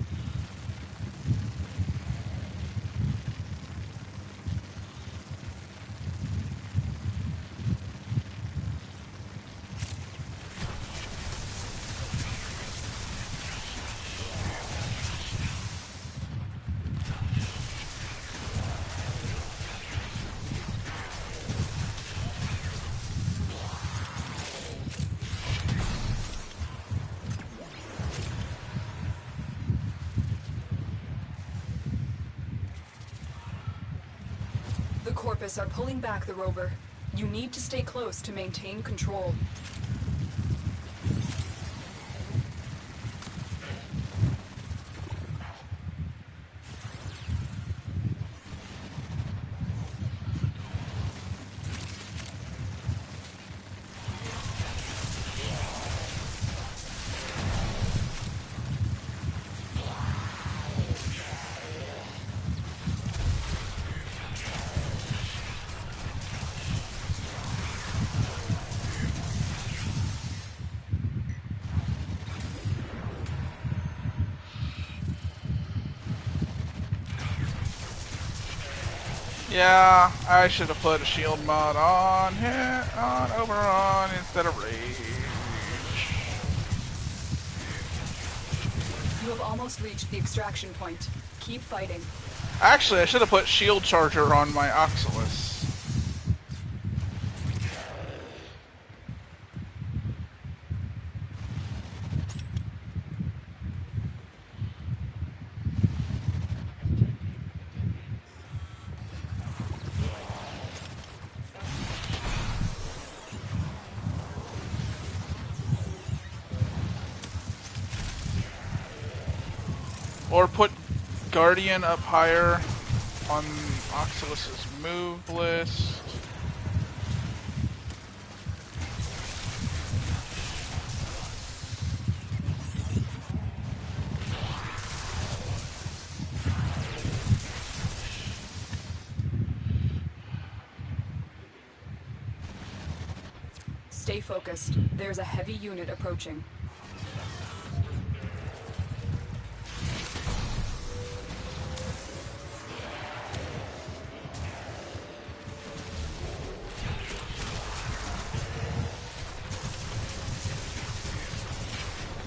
The Corpus are pulling back the rover. You need to stay close to maintain control. Yeah, I should have put a shield mod on Oberon instead of Rage. You have almost reached the extraction point. Keep fighting. Actually, I should have put shield charger on my Oxalis. Or put Guardian up higher on Oxalis's move list. Stay focused. There's a heavy unit approaching.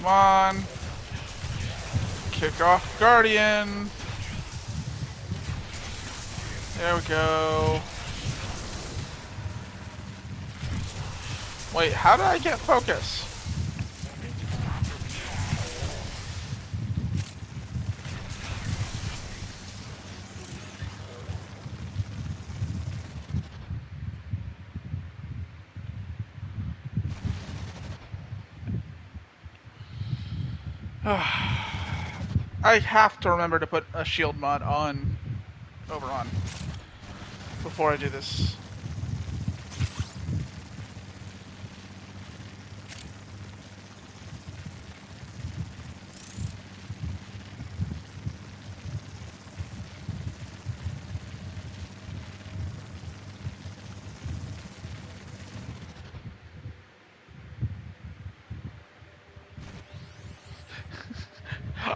Come on. Kick off Guardian. There we go. Wait, how did I get focus? I have to remember to put a shield mod on Oberon before I do this.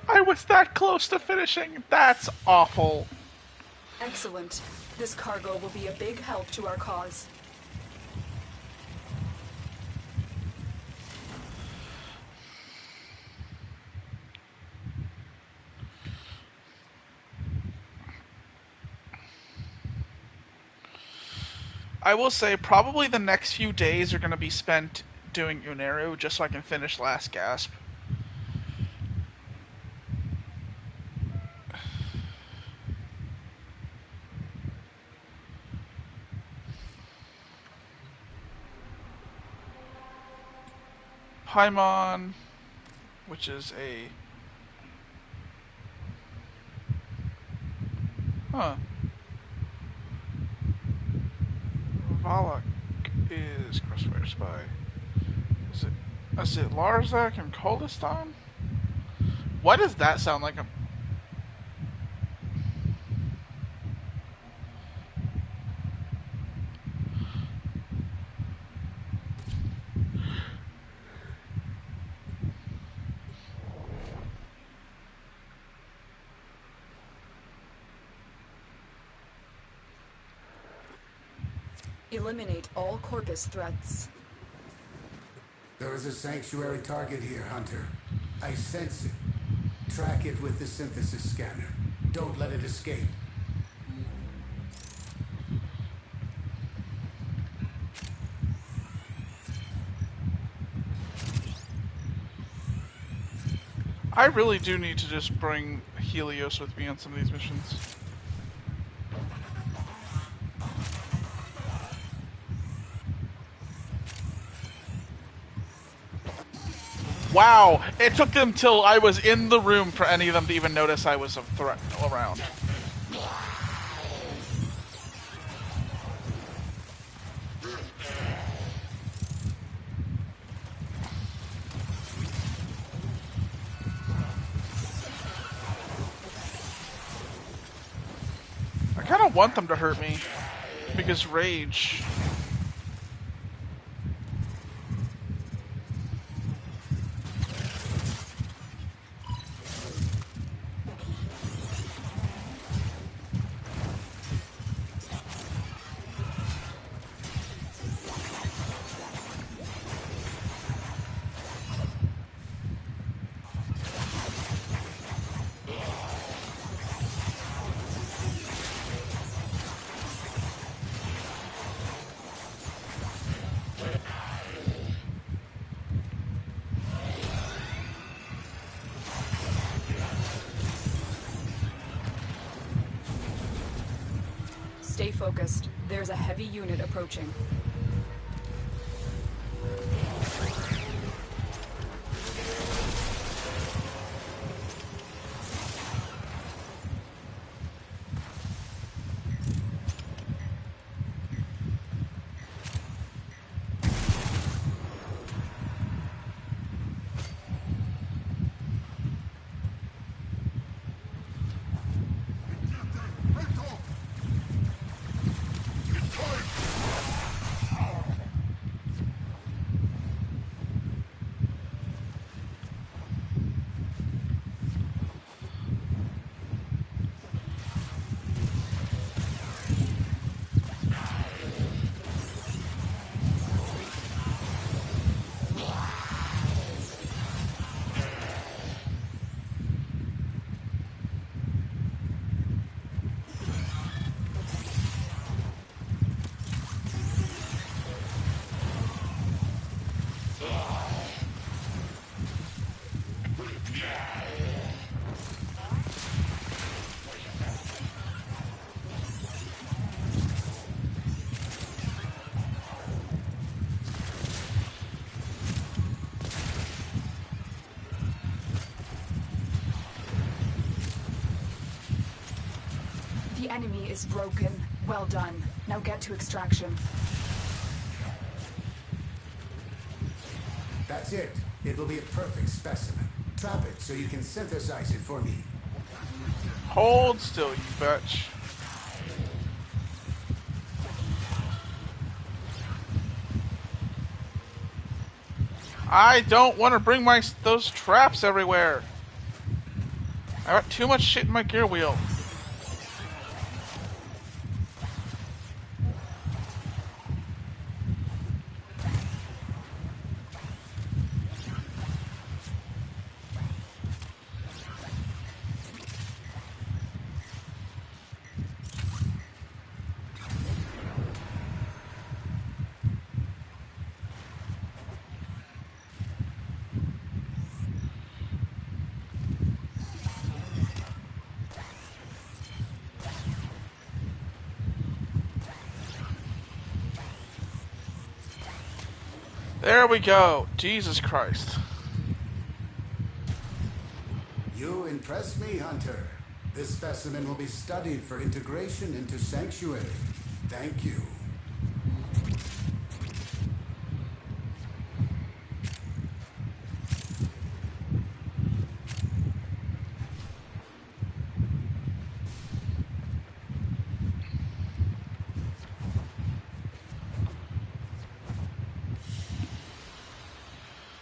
I was that close to finishing. That's awful. Excellent. This cargo will be a big help to our cause. I will say probably the next few days are going to be spent doing Uneru just so I can finish Last Gasp. Paimon, which is a... Huh. Valak is Crossfire Spy. Is it Larzak and Koldistan? Why does that sound like a... Eliminate all Corpus threats. There is a sanctuary target here, Hunter. I sense it. Track it with the synthesis scanner. Don't let it escape. I really do need to just bring Helios with me on some of these missions. Wow, it took them till I was in the room for any of them to even notice I was a threat around. I kind of want them to hurt me because rage. Stay focused. There's a heavy unit approaching. The enemy is broken. Well done. Now get to extraction. That's it. It will be a perfect specimen. Trap it so you can synthesize it for me. Hold still, you bitch. I don't want to bring those traps everywhere. I got too much shit in my gear wheel. There we go. Jesus Christ. You impress me, Hunter. This specimen will be studied for integration into Sanctuary. Thank you.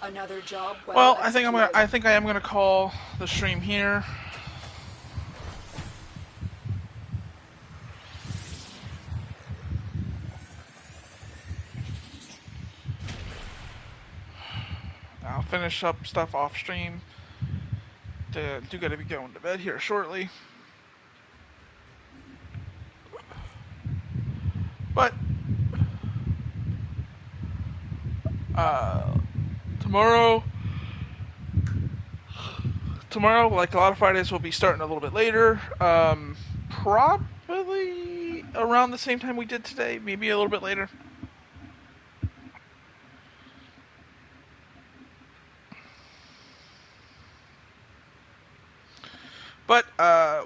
Another job Well, I think I am gonna call the stream here. finish up stuff off stream. Do gotta be going to bed here shortly. But tomorrow, like a lot of Fridays, we'll be starting a little bit later. Probably around the same time we did today, maybe a little bit later. But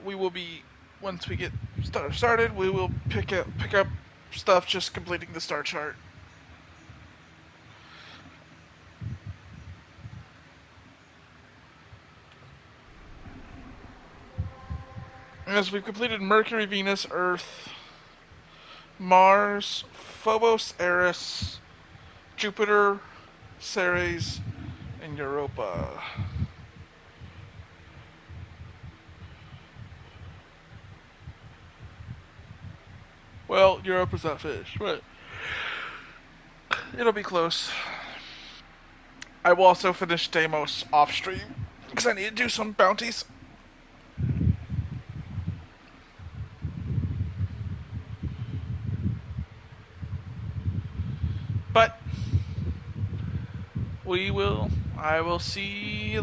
we will be, once we get started, we will pick up stuff just completing the star chart. As we've completed Mercury, Venus, Earth, Mars, Phobos, Eris, Jupiter, Ceres, and Europa. Well, Europa's not finished, but it'll be close. I will also finish Deimos off stream because I need to do some bounties. But I will see